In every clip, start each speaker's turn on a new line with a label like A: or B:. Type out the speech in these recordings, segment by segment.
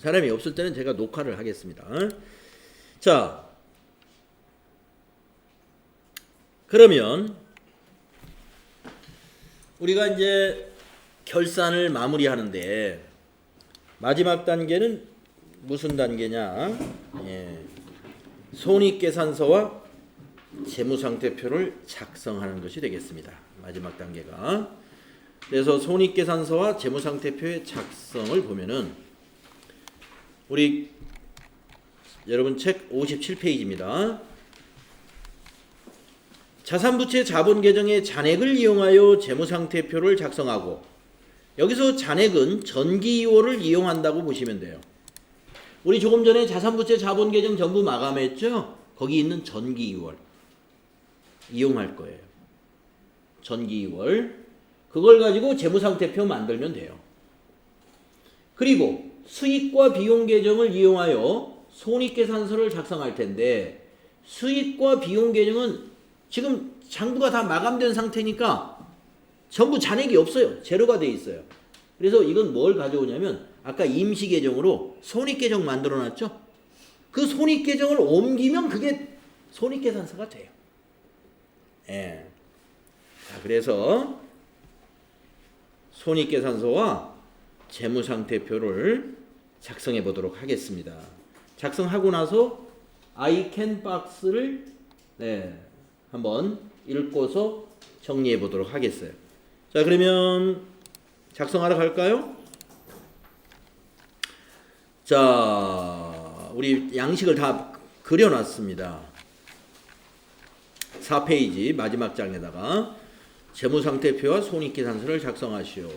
A: 사람이 없을 때는 제가 녹화를 하겠습니다. 자, 그러면 우리가 이제 결산을 마무리하는데 마지막 단계는 무슨 단계냐? 손익계산서와 재무상태표를 작성하는 것이 되겠습니다. 마지막 단계가. 그래서 손익계산서와 재무상태표의 작성을 보면은 우리 여러분 책 57페이지입니다. 자산부채 자본계정의 잔액을 이용하여 재무상태표를 작성하고, 여기서 잔액은 전기이월을 이용한다고 보시면 돼요. 우리 조금 전에 자산부채 자본계정 전부 마감했죠? 거기 있는 전기이월 이용할 거예요. 전기이월. 그걸 가지고 재무상태표 만들면 돼요. 그리고 수익과 비용 계정을 이용하여 손익계산서를 작성할 텐데, 수익과 비용 계정은 지금 장부가 다 마감된 상태니까 전부 잔액이 없어요. 제로가 돼 있어요. 그래서 이건 뭘 가져오냐면 아까 임시계정으로 손익계정 만들어놨죠? 그 손익계정을 옮기면 그게 손익계산서가 돼요. 예. 자, 그래서 손익계산서와 재무상태표를 작성해 보도록 하겠습니다. 작성하고 나서 I can box를 한번 읽고서 정리해 보도록 하겠어요. 자, 그러면 작성하러 갈까요? 자, 우리 양식을 다 그려놨습니다. 4페이지 마지막 장에다가 재무상태표와 손익계산서를 작성하시오.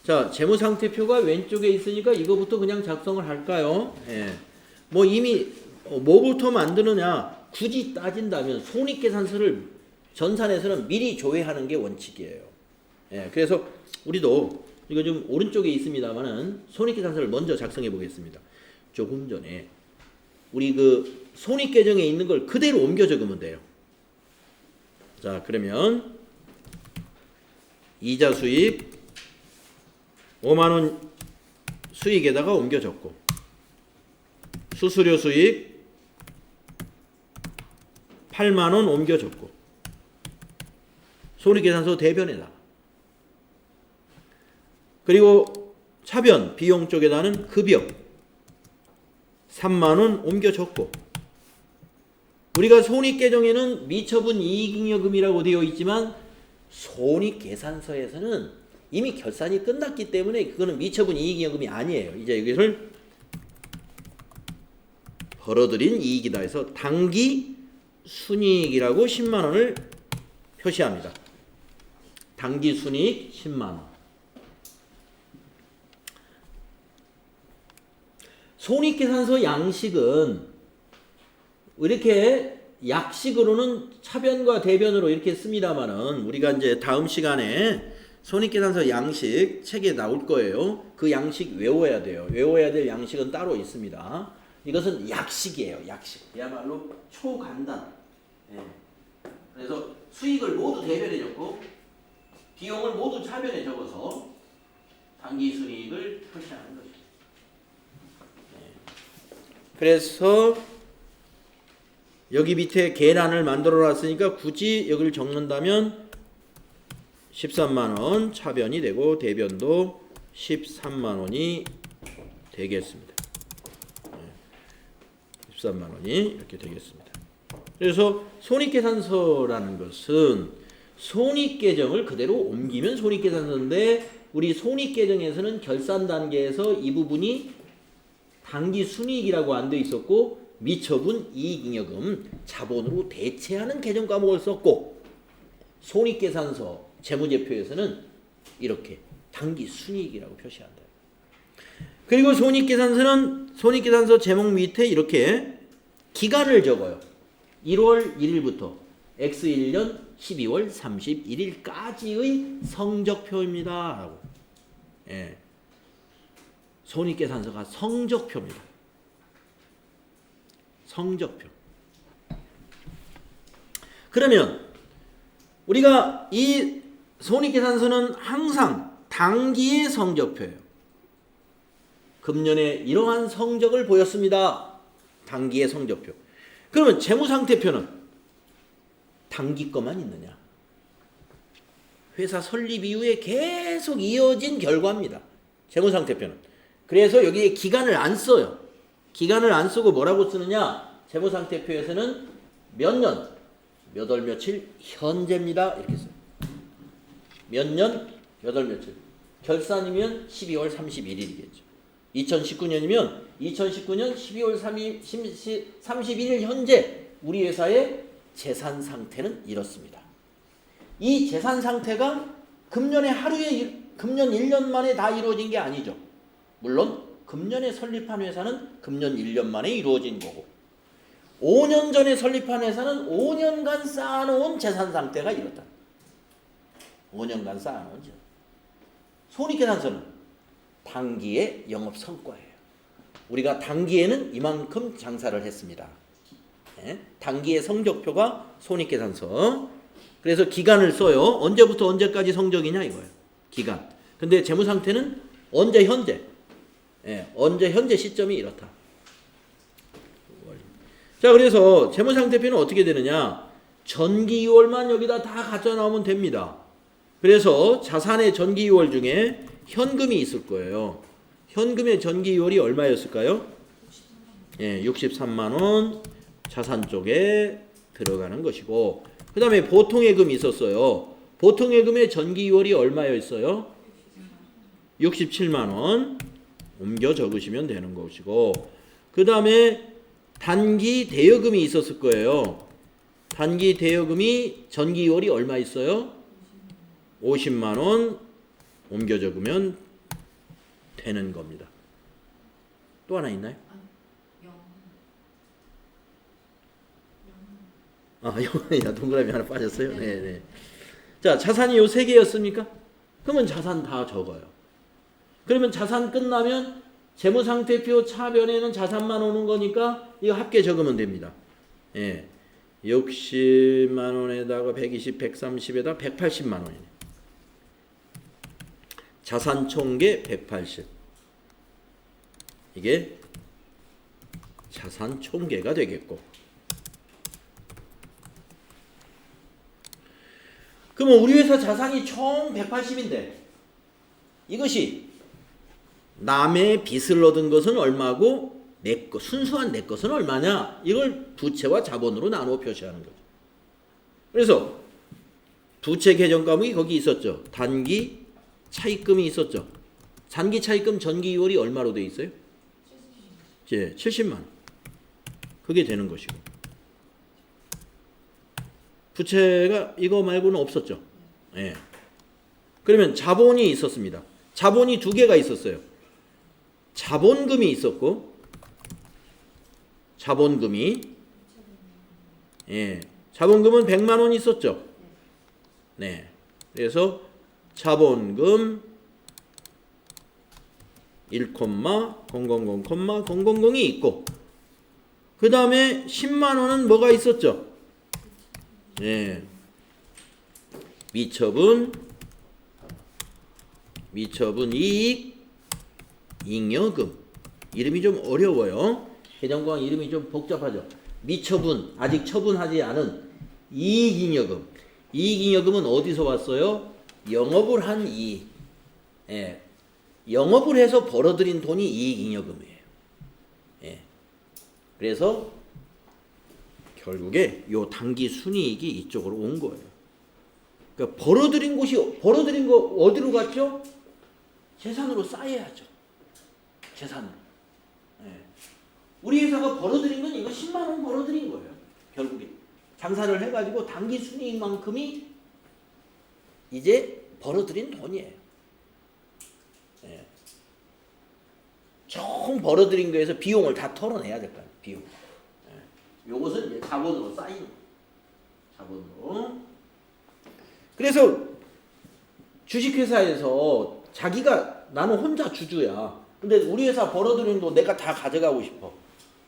A: 자, 재무상태표가 왼쪽에 있으니까 이거부터 그냥 작성을 할까요? 뭐 이미 뭐부터 만드느냐 굳이 따진다면 손익계산서를 전산에서는 미리 조회하는 게 원칙이에요. 그래서 우리도 이거 좀 오른쪽에 있습니다만은 손익계산서를 먼저 작성해 보겠습니다. 조금 전에 우리 그 손익계정에 있는 걸 그대로 옮겨 적으면 돼요. 자, 그러면 이자 수익 5만원 수익에다가 옮겨 적고, 수수료 수익 8만원 옮겨 적고, 손익계산서 대변에다가, 그리고 차변 비용 쪽에다는 급여 3만원 옮겨 적고, 우리가 손익계정에는 미처분 이익잉여금이라고 되어 있지만 손익계산서에서는 이미 결산이 끝났기 때문에 그거는 미처분 이익잉여금이 아니에요. 이제 여기를 벌어들인 이익이다 해서 당기 순이익이라고 10만원을 표시합니다. 당기 순이익 10만원. 손익계산서 양식은 이렇게 약식으로는 차변과 대변으로 이렇게 씁니다만은 우리가 이제 다음 시간에 손익계산서 양식 책에 나올 거예요. 그 양식 외워야 돼요. 외워야 될 양식은 따로 있습니다. 이것은 약식이에요. 약식. 그야말로 초간단. 그래서 수익을 모두 대변에 적고 비용을 모두 차변에 적어서 당기순이익을 표시하는 것입니다. 그래서 여기 밑에 계란을 만들어 놨으니까 굳이 여기를 적는다면 13만원 차변이 되고 대변도 13만원이 되겠습니다. 13만원이 이렇게 되겠습니다. 그래서 손익계산서라는 것은 손익계정을 그대로 옮기면 손익계산서인데, 우리 손익계정에서는 결산 단계에서 이 부분이 당기순이익이라고 안 돼 있었고 미처분 이익잉여금 자본으로 대체하는 계정 과목을 썼고, 손익계산서 재무제표에서는 이렇게 당기순이익이라고 표시한다. 그리고 손익계산서는 손익계산서 제목 밑에 이렇게 기간을 적어요. 1월 1일부터 X1년 12월 31일까지의 성적표입니다. 라고. 손익계산서가 성적표입니다. 성적표. 그러면 우리가 이 손익계산서는 항상 당기의 성적표예요. 금년에 이러한 성적을 보였습니다. 당기의 성적표. 그러면 재무상태표는 당기 것만 있느냐? 회사 설립 이후에 계속 이어진 결과입니다. 재무상태표는. 그래서 여기에 기간을 안 써요. 기간을 안 쓰고 뭐라고 쓰느냐? 재무상태표에서는 몇 년, 몇 월 며칠, 현재입니다. 이렇게 써요. 몇 년, 몇 월 며칠. 결산이면 12월 31일이겠죠. 2019년이면 2019년 12월 31일 현재 우리 회사의 재산 상태는 이렇습니다. 이 재산 상태가 금년에 금년 1년 만에 다 이루어진 게 아니죠. 물론 금년에 설립한 회사는 금년 1년 만에 이루어진 거고 5년 전에 설립한 회사는 5년간 쌓아놓은 재산 상태가 이렇다. 5년간 쌓아놓은 재산. 손익계산서는 단기의 영업 성과예요. 우리가 단기에는 이만큼 장사를 했습니다. 네? 단기의 성적표가 손익계산서. 그래서 기간을 써요. 언제부터 언제까지 성적이냐 이거예요. 기간. 근데 재무상태는 언제 현재. 네, 언제 현재 시점이 이렇다. 자, 그래서 재무상태표는 어떻게 되느냐? 전기 2월만 여기다 다 가져 나오면 됩니다. 그래서 자산의 전기 2월 중에 현금이 있을 거예요. 현금의 전기 2월이 얼마였을까요? 예, 63만 원 자산 쪽에 들어가는 것이고 그 다음에 보통예금이 있었어요. 보통예금의 전기 2월이 얼마였어요? 67만 원 옮겨 적으시면 되는 것이고 그 다음에 단기 대여금이 있었을 거예요. 단기 대여금이 전기 2월이 얼마 있어요? 50만 원 옮겨 적으면 되는 겁니다. 또 하나 있나요? 야, 동그라미 하나 빠졌어요? 네네. 자, 자산이 요 세 개였습니까? 그러면 자산 다 적어요. 그러면 자산 끝나면 재무상태표 차변에는 자산만 오는 거니까 이거 합계 적으면 됩니다. 예. 60만 원에다가 120, 130에다 180만 원이네. 자산 총계 180. 이게 자산 총계가 되겠고. 그러면 우리 회사 자산이 총 180인데 이것이 남의 빚을 얻은 것은 얼마고 내 것, 순수한 내 것은 얼마냐? 이걸 부채와 자본으로 나누어 표시하는 거죠. 그래서 부채 개정 과목이 거기 있었죠. 단기 차입금이 있었죠. 단기 차입금 전기 2월이 얼마로 돼 있어요? 예, 70만. 그게 되는 것이고. 부채가 이거 말고는 없었죠. 예. 그러면 자본이 있었습니다. 자본이 두 개가 있었어요. 자본금이 있었고, 자본금이, 예. 자본금은 100만 원 있었죠. 네. 그래서 자본금 1,000,000이 있고, 그 다음에 10만 원은 뭐가 있었죠? 예. 미처분 이익, 잉여금. 이름이 좀 어려워요. 개정과학 이름이 좀 복잡하죠. 미처분, 아직 처분하지 않은 이익잉여금. 이익잉여금은 어디서 왔어요? 영업을 한 이익. 예. 영업을 해서 벌어들인 돈이 이익잉여금이에요. 예. 그래서 결국에 요 단기 순이익이 이쪽으로 온 거예요. 그러니까 벌어들인 거 어디로 갔죠? 재산으로 쌓여야죠. 재산으로. 예. 우리 회사가 벌어들인 건 이거 10만 원 벌어들인 거예요. 결국에. 장사를 해가지고 단기 순이익만큼이 이제 벌어들인 돈이에요. 예. 총 벌어들인 거에서 비용을 다 털어내야 될 거 아니에요. 비용. 예. 요것은 이제 자본으로 쌓이는 거예요. 자본으로. 그래서 주식회사에서 자기가 나는 혼자 주주야. 근데 우리 회사 벌어들인 돈 내가 다 가져가고 싶어.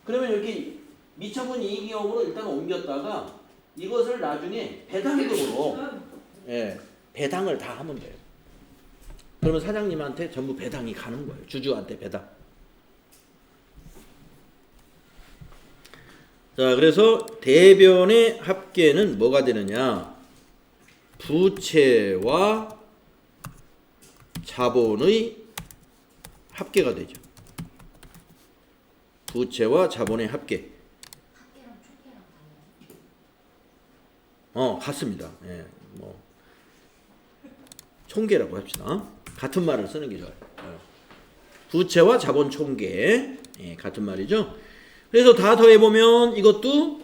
A: 그러면 여기 미처분 이익이익으로 일단 옮겼다가 이것을 나중에 배당금으로 예, 배당을 다 하면 돼요. 그러면 사장님한테 전부 배당이 가는 거예요. 주주한테 배당. 자, 그래서 대변의 합계는 뭐가 되느냐? 부채와 자본의 합계가 되죠. 부채와 자본의 합계.
B: 합계랑 총계랑 달라요?
A: 같습니다. 예, 뭐 총계라고 합시다. 같은 말을 쓰는 게 좋아요. 부채와 자본 총계, 예, 같은 말이죠. 그래서 다 더해보면 이것도,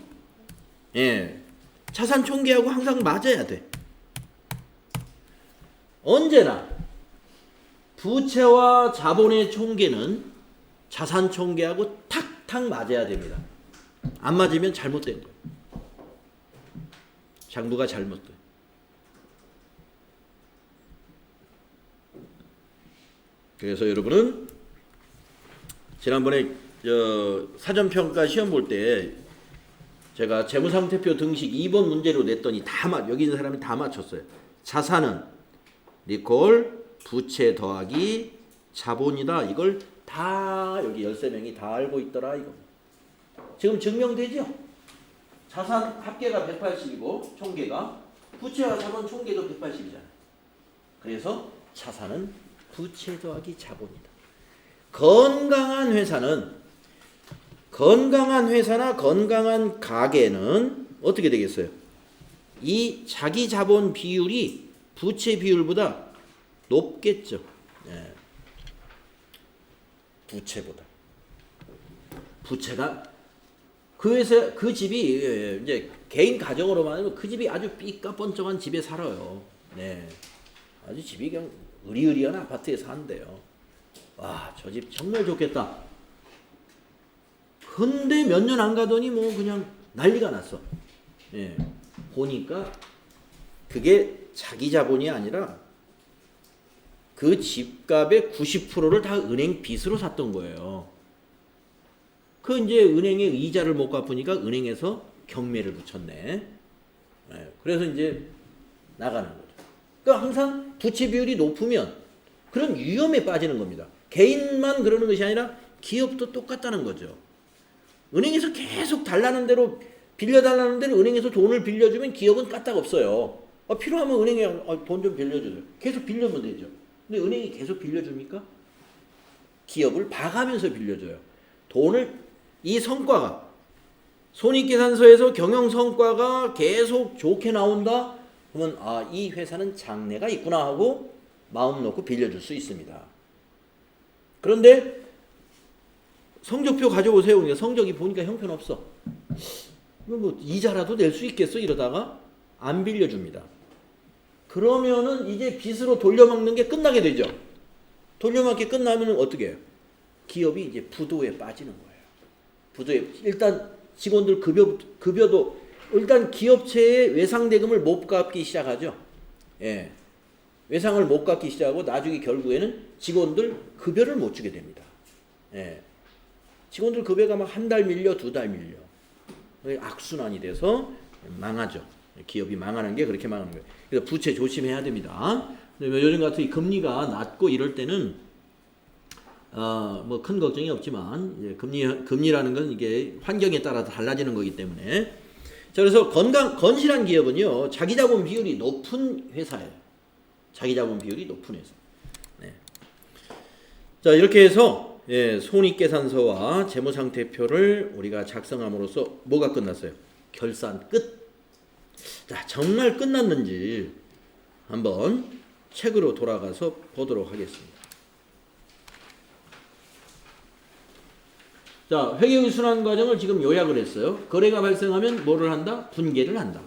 A: 예, 자산 총계하고 항상 맞아야 돼. 언제나 부채와 자본의 총계는 자산 총계하고 탁탁 맞아야 됩니다. 안 맞으면 잘못된 거예요. 장부가 잘못돼. 그래서 여러분은 지난번에 사전평가 시험 볼 때 제가 재무상태표 등식 2번 문제로 냈더니 여기 있는 사람이 다 맞췄어요. 자산은 리콜 부채 더하기 자본이다. 이걸 다 여기 13명이 다 알고 있더라 이거. 지금 증명되죠? 자산 합계가 180이고 총계가 부채와 자본 총계도 180이잖아요. 그래서 자산은 부채 더하기 자본이다. 건강한 회사나 건강한 가게는 어떻게 되겠어요? 이 자기 자본 비율이 부채 비율보다 높겠죠. 예. 부채보다. 부채가 그 회사 그 집이 이제 개인 가정으로 말하면 그 집이 아주 삐까뻔쩍한 집에 살아요. 네. 아주 집이 그냥 으리으리한 아파트에 산대요. 와, 저 집 정말 좋겠다. 근데 몇 년 안 가더니 뭐 그냥 난리가 났어. 예. 보니까 그게 자기 자본이 아니라 그 집값의 90%를 다 은행 빚으로 샀던 거예요. 그 이제 은행의 이자를 못 갚으니까 은행에서 경매를 붙였네. 예. 그래서 이제 나가는 거죠. 그러니까 항상 부채 비율이 높으면 그런 위험에 빠지는 겁니다. 개인만 그러는 것이 아니라 기업도 똑같다는 거죠. 은행에서 계속 달라는 대로 빌려달라는 대로 은행에서 돈을 빌려주면 기업은 까딱 없어요. 필요하면 은행에 돈 좀 빌려줘요. 계속 빌려면 되죠. 근데 은행이 계속 빌려줍니까? 기업을 봐가면서 빌려줘요. 돈을 이 성과가 손익계산서에서 경영 성과가 계속 좋게 나온다. 그러면 이 회사는 장래가 있구나 하고 마음 놓고 빌려줄 수 있습니다. 그런데 성적표 가져오세요. 그러니까 성적이 보니까 형편없어. 뭐 이자라도 낼 수 있겠어 이러다가 안 빌려줍니다. 그러면은 이제 빚으로 돌려막는 게 끝나게 되죠. 돌려막기 끝나면은 어떻게 해요? 기업이 이제 부도에 빠지는 거예요. 부도에 일단 직원들 급여도 일단 기업체의 외상대금을 못 갚기 시작하죠. 예. 외상을 못 갚기 시작하고 나중에 결국에는 직원들 급여를 못 주게 됩니다. 예. 직원들 급여가 막 한 달 밀려, 두 달 밀려. 악순환이 돼서 망하죠. 기업이 망하는 게 그렇게 망하는 거예요. 그래서 부채 조심해야 됩니다. 요즘 같은 금리가 낮고 이럴 때는 뭐 큰 걱정이 없지만 금리라는 건 이게 환경에 따라 달라지는 거기 때문에 자 그래서 건실한 기업은요 자기 자본 비율이 높은 회사예요. 자기 자본 비율이 높은 회사. 네. 자 이렇게 해서 손익계산서와 재무상태표를 우리가 작성함으로써 뭐가 끝났어요? 결산 끝. 자 정말 끝났는지 한번 책으로 돌아가서 보도록 하겠습니다. 자, 회계의 순환 과정을 지금 요약을 했어요. 거래가 발생하면 뭐를 한다? 분계를 한다.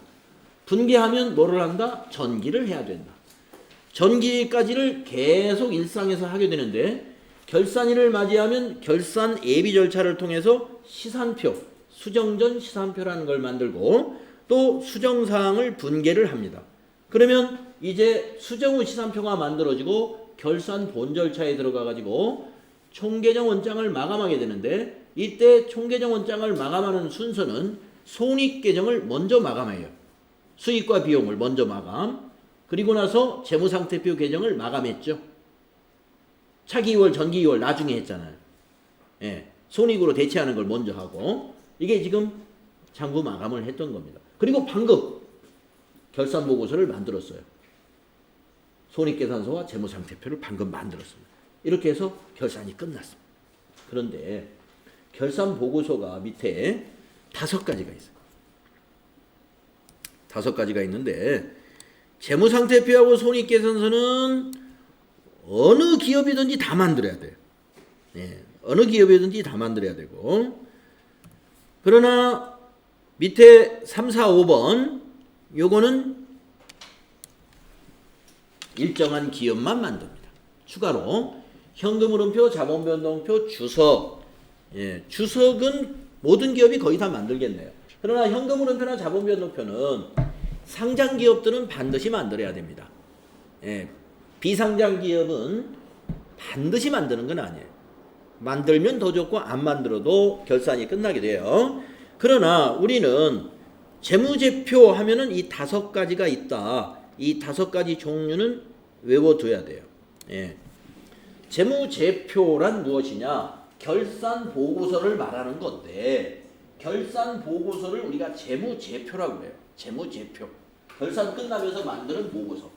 A: 분계하면 뭐를 한다? 전기를 해야 된다. 전기까지를 계속 일상에서 하게 되는데 결산일을 맞이하면 결산 예비 절차를 통해서 시산표, 수정전 시산표라는 걸 만들고 또 수정사항을 분계를 합니다. 그러면 이제 수정 후 시산표가 만들어지고 결산 본 절차에 들어가 가지고 총계정 원장을 마감하게 되는데 이때 총계정 원장을 마감하는 순서는 손익계정을 먼저 마감해요. 수익과 비용을 먼저 마감. 그리고 나서 재무상태표 계정을 마감했죠. 차기이월, 전기이월 나중에 했잖아요. 예, 손익으로 대체하는 걸 먼저 하고 이게 지금 장부 마감을 했던 겁니다. 그리고 방금 결산 보고서를 만들었어요. 손익계산서와 재무상태표를 방금 만들었습니다. 이렇게 해서 결산이 끝났습니다. 그런데 결산 보고서가 밑에 5가지가 있어요. 5가지가 있는데 재무상태표하고 손익계산서는 어느 기업이든지 다 만들어야 돼요. 예, 어느 기업이든지 다 만들어야 되고, 그러나 밑에 3, 4, 5번 요거는 일정한 기업만 만듭니다. 추가로 현금흐름표, 자본변동표, 주석. 예, 주석은 모든 기업이 거의 다 만들겠네요. 그러나 현금흐름표나 자본변동표는 상장 기업들은 반드시 만들어야 됩니다. 예, 비상장 기업은 반드시 만드는 건 아니에요. 만들면 더 좋고 안 만들어도 결산이 끝나게 돼요. 그러나 우리는 재무제표 하면은 이 5가지가 있다. 이 5가지 종류는 외워둬야 돼요. 예. 재무제표란 무엇이냐? 결산 보고서를 말하는 건데, 결산 보고서를 우리가 재무제표라고 해요. 재무제표. 결산 끝나면서 만드는 보고서.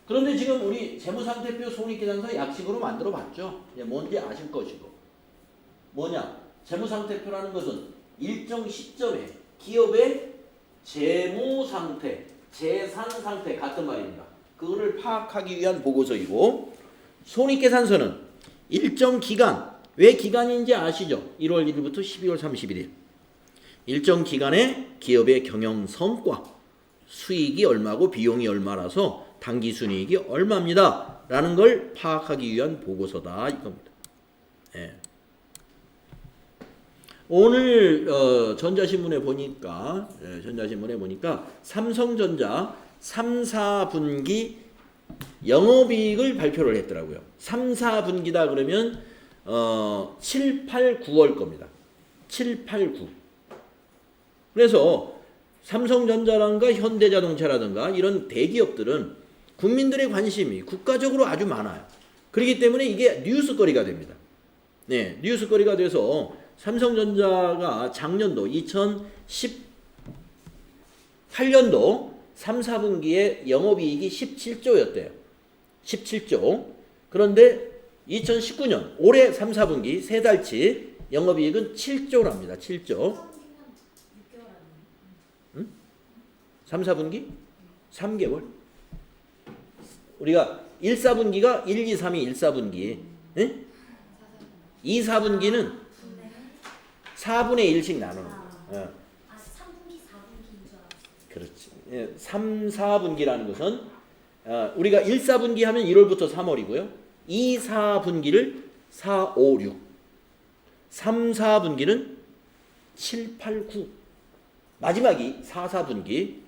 A: 그런데 지금 우리 재무상태표, 손익계산서 약식으로 만들어 봤죠? 뭔지 아실 것이고. 뭐냐? 재무상태표라는 것은 일정 시점에 기업의 재무상태, 재산상태 같은 말입니다. 그거를 파악하기 위한 보고서이고, 손익계산서는 일정 기간, 왜 기간인지 아시죠? 1월 1일부터 12월 31일. 일정 기간에 기업의 경영 성과, 수익이 얼마고 비용이 얼마라서 당기순이익이 얼마입니다. 라는 걸 파악하기 위한 보고서다 이겁니다. 예. 오늘 전자신문에 보니까 삼성전자 3, 4분기 영업이익을 발표를 했더라고요. 3, 4분기다 그러면 7, 8, 9월 겁니다. 7, 8, 9. 그래서 삼성전자라든가 현대자동차라든가 이런 대기업들은 국민들의 관심이 국가적으로 아주 많아요. 그렇기 때문에 이게 뉴스거리가 됩니다. 네, 뉴스거리가 돼서 삼성전자가 작년도 2018년도 3, 4분기에 영업이익이 17조였대요. 17조. 그런데 2019년 올해 3, 4분기 세 달치 영업이익은 7조랍니다. 7조. 3, 4분기? 3개월. 우리가 1, 4분기가 1, 2, 3이 1, 4분기. 예? 2, 4분기는 4분의 1씩 나누는 거예요. 예.
B: 3분기, 4분기인 줄 알았어요.
A: 그렇지. 예, 3, 4분기라는 것은 우리가 1, 4분기 하면 1월부터 3월이고요. 2, 4분기를 4, 5, 6. 3, 4분기는 7, 8, 9. 마지막이 4, 4분기.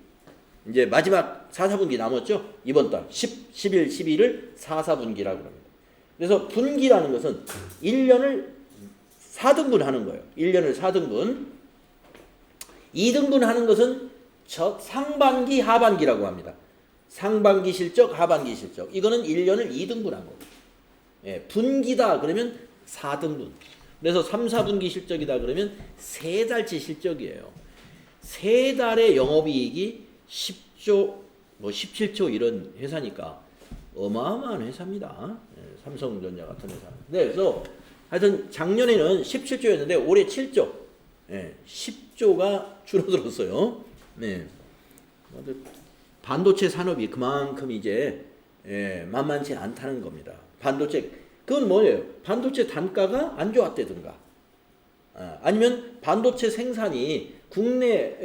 A: 이제 마지막 4, 4분기 남았죠? 이번 달 10, 11, 12를 4, 4분기라고 합니다. 그래서 분기라는 것은 1년을 4등분 하는 거예요. 1년을 4등분. 2등분 하는 것은 상반기, 하반기라고 합니다. 상반기 실적, 하반기 실적. 이거는 1년을 2등분한 거예요. 예, 분기다 그러면 4등분. 그래서 3, 4분기 실적이다 그러면 3달치 실적이에요. 3달의 영업이익이 10조, 뭐 17조 이런 회사니까 어마어마한 회사입니다. 예, 삼성전자 같은 회사. 네, 그래서 하여튼 작년에는 17조였는데 올해 7조. 예, 10조가 줄어들었어요. 네. 반도체 산업이 그만큼 이제 만만치 않다는 겁니다. 반도체, 그건 뭐예요? 반도체 단가가 안 좋았다든가, 아니면 반도체 생산이 국내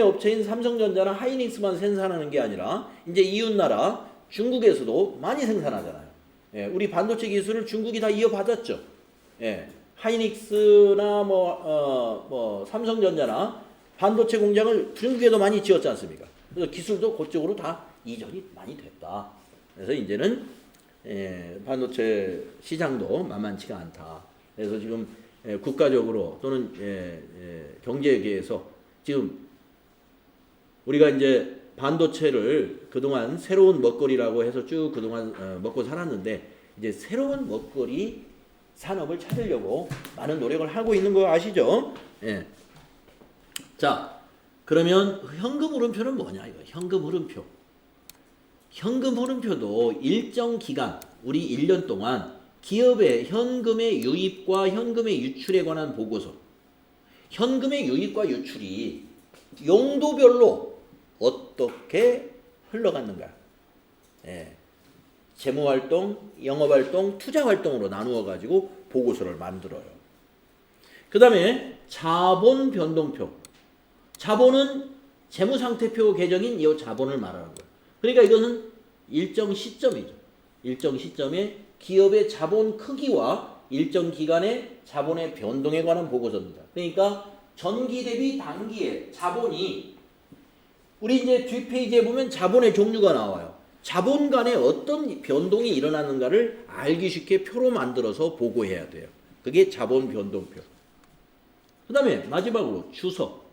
A: 업체인 삼성전자나 하이닉스만 생산하는 게 아니라 이제 이웃나라 중국에서도 많이 생산하잖아요. 예, 우리 반도체 기술을 중국이 다 이어받았죠. 예, 하이닉스나 삼성전자나 반도체 공장을 중국에도 많이 지었지 않습니까? 그래서 기술도 그쪽으로 다 이전이 많이 됐다. 그래서 이제는 반도체 시장도 만만치가 않다. 그래서 지금 국가적으로 또는 경제계에서 지금 우리가 이제 반도체를 그동안 새로운 먹거리라고 해서 쭉 그동안 먹고 살았는데 이제 새로운 먹거리 산업을 찾으려고 많은 노력을 하고 있는 거 아시죠? 예. 자, 그러면 현금 흐름표는 뭐냐 이거. 현금 흐름표. 현금 흐름표도 일정 기간, 우리 1년 동안 기업의 현금의 유입과 현금의 유출에 관한 보고서. 현금의 유입과 유출이 용도별로 어떻게 흘러갔는가. 예. 재무활동, 영업활동, 투자활동으로 나누어 가지고 보고서를 만들어요. 그 다음에 자본 변동표. 자본은 재무상태표 계정인 이 자본을 말하는 거예요. 그러니까 이것은 일정 시점이죠. 일정 시점에 기업의 자본 크기와 일정 기간의 자본의 변동에 관한 보고서입니다. 그러니까 전기 대비 단기의 자본이 우리 이제 뒷페이지에 보면 자본의 종류가 나와요. 자본 간에 어떤 변동이 일어나는가를 알기 쉽게 표로 만들어서 보고해야 돼요. 그게 자본 변동표. 그 다음에 마지막으로 주석.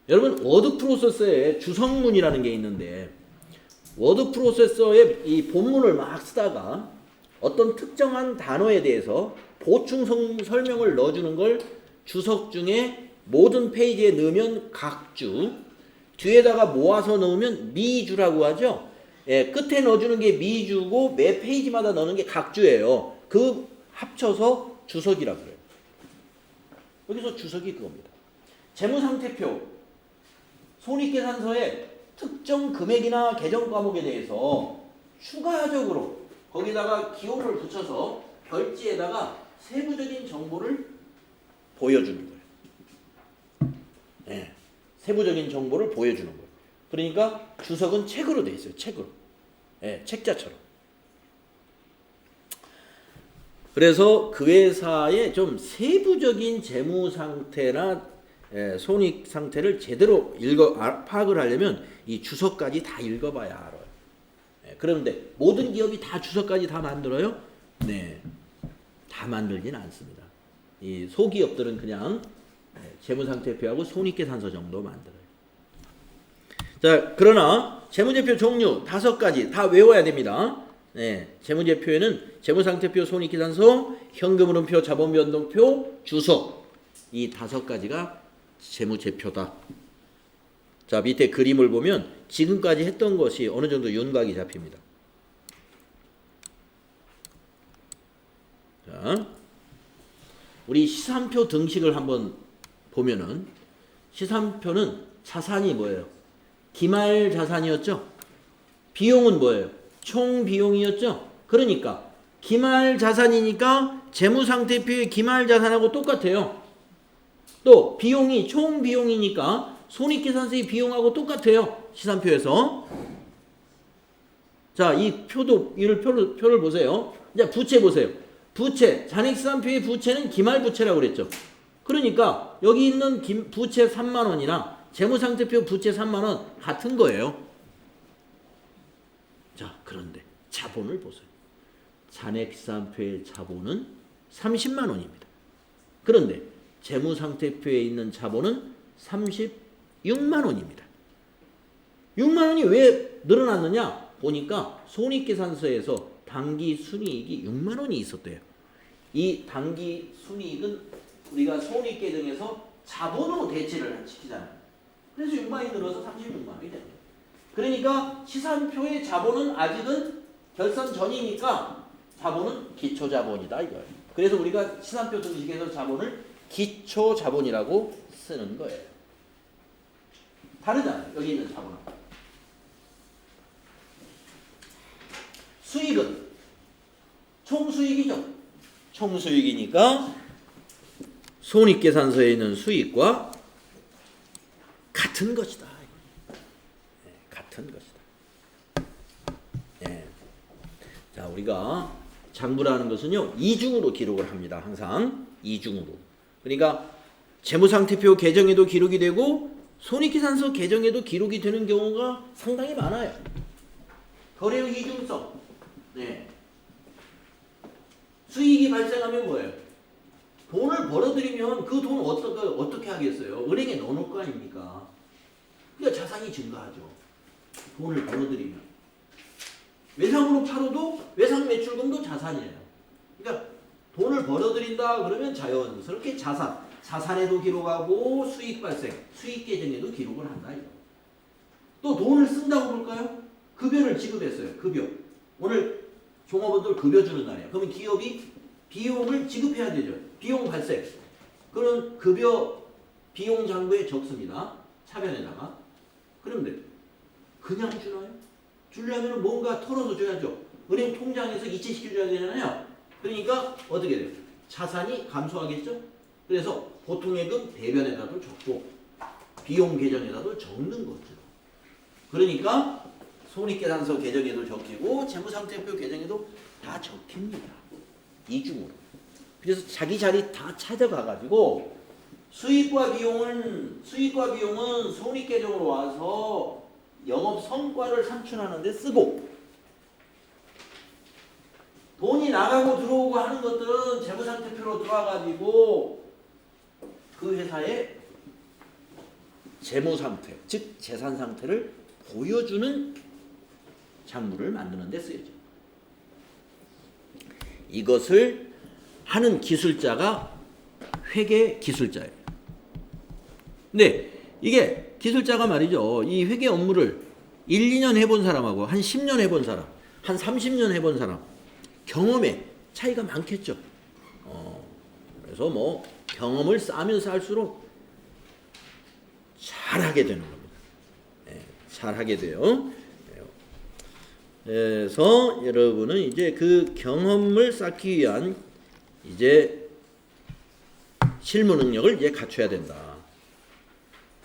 A: 여러분 워드 프로세서에 주석문이라는 게 있는데 워드 프로세서에 이 본문을 막 쓰다가 어떤 특정한 단어에 대해서 보충 설명을 넣어주는 걸 주석 중에 모든 페이지에 넣으면 각주, 뒤에다가 모아서 넣으면 미주라고 하죠. 예, 끝에 넣어주는 게 미주고 매 페이지마다 넣는 게 각주예요. 그 합쳐서 주석이라고 그래요. 여기서 주석이 그겁니다. 재무상태표, 손익계산서에 특정 금액이나 계정 과목에 대해서 추가적으로 거기다가 기호를 붙여서 별지에다가 세부적인 정보를 보여주는 거예요. 네, 세부적인 정보를 보여주는 거예요. 그러니까 주석은 책으로 돼 있어요. 책으로. 네, 책자처럼. 그래서 그 회사의 좀 세부적인 재무 상태나 손익 상태를 제대로 파악을 하려면 이 주석까지 다 읽어봐야 알아요. 그런데 모든 기업이 다 주석까지 다 만들어요? 네, 다 만들진 않습니다. 이 소기업들은 그냥 재무상태표하고 손익계산서 정도 만들어요. 자, 그러나 재무제표 종류 5가지 다 외워야 됩니다. 네, 재무제표에는 재무상태표, 손익계산서, 현금흐름표, 자본변동표, 주석 이 5가지가 재무제표다. 자, 밑에 그림을 보면 지금까지 했던 것이 어느 정도 윤곽이 잡힙니다. 자, 우리 시산표 등식을 한번 보면은 시산표는 자산이 뭐예요? 기말 자산이었죠? 비용은 뭐예요? 총 비용이었죠? 그러니까 기말 자산이니까 재무상태표의 기말 자산하고 똑같아요. 또 비용이 총 비용이니까 손익계산서의 비용하고 똑같아요. 시산표에서. 자, 이 표를 보세요. 이제 부채 보세요. 부채, 잔액시산표의 부채는 기말부채라고 그랬죠. 그러니까 여기 있는 부채 3만 원이랑 재무상태표 부채 3만 원 같은 거예요. 자, 그런데 자본을 보세요. 잔액시산표의 자본은 30만 원입니다. 그런데 재무상태표에 있는 자본은 36만 원입니다. 6만 원이 왜 늘어났느냐? 보니까 손익계산서에서 당기순이익이 6만 원이 있었대요. 이 당기순이익은 우리가 손익계정에서 자본으로 대체를 시키잖아요. 그래서 6만 원이 늘어서 36만 원이 됩니다. 그러니까 시산표의 자본은 아직은 결산 전이니까 자본은 기초자본이다 이거예요. 그래서 우리가 시산표 등식에서 자본을 기초자본이라고 쓰는 거예요. 다르잖아요. 여기 있는 자본은. 수익은 총수익이죠. 총수익이니까 손익계산서에 있는 수익과 같은 것이다. 네, 같은 것이다. 네. 자, 우리가 장부라는 것은요, 이중으로 기록을 합니다. 항상 이중으로. 그러니까 재무상태표 계정에도 기록이 되고 손익계산서 계정에도 기록이 되는 경우가 상당히 많아요. 거래의 이중성. 네. 수익이 발생하면 뭐예요? 돈을 벌어들이면 그 돈 어떻게 하겠어요? 은행에 넣어놓을 거 아닙니까? 그러니까 자산이 증가하죠. 돈을 벌어들이면. 외상으로 팔아도 외상 매출금도 자산이에요. 그러니까 돈을 벌어들인다 그러면 자연스럽게 자산. 자산에도 기록하고 수익 발생, 수익 계정에도 기록을 한다. 이거. 또 돈을 쓴다고 볼까요? 급여를 지급했어요. 급여. 오늘 종업원들 급여 주는 날이야. 그러면 기업이 비용을 지급해야 되죠. 비용 발생. 그럼 급여 비용 장부에 적습니다. 차변에다가. 그런데 그냥 주나요? 주려면 뭔가 털어서 줘야죠. 은행 통장에서 이체시켜줘야 되잖아요. 그러니까 어떻게 돼요? 자산이 감소하겠죠? 그래서 보통예금 대변에다도 적고 비용 계정에다도 적는 거죠. 그러니까 손익계산서 계정에도 적히고 재무상태표 계정에도 다 적힙니다. 이중으로. 그래서 자기 자리 다 찾아가가지고 수익과 비용은 손익계정으로 와서 영업 성과를 산출하는 데 쓰고 돈이 나가고 들어오고 하는 것들은 재무상태표로 들어와가지고 그 회사의 재무상태, 즉 재산상태를 보여주는 장부를 만드는 데 쓰여져. 이것을 하는 기술자가 회계 기술자예요. 근데 이게 기술자가 말이죠. 이 회계 업무를 1, 2년 해본 사람하고 한 10년 해본 사람, 한 30년 해본 사람 경험에 차이가 많겠죠. 그래서 뭐 경험을 쌓으면 쌓을수록 잘하게 되는 겁니다. 잘하게 돼요. 그래서 여러분은 이제 그 경험을 쌓기 위한 이제 실무 능력을 이제 갖춰야 된다.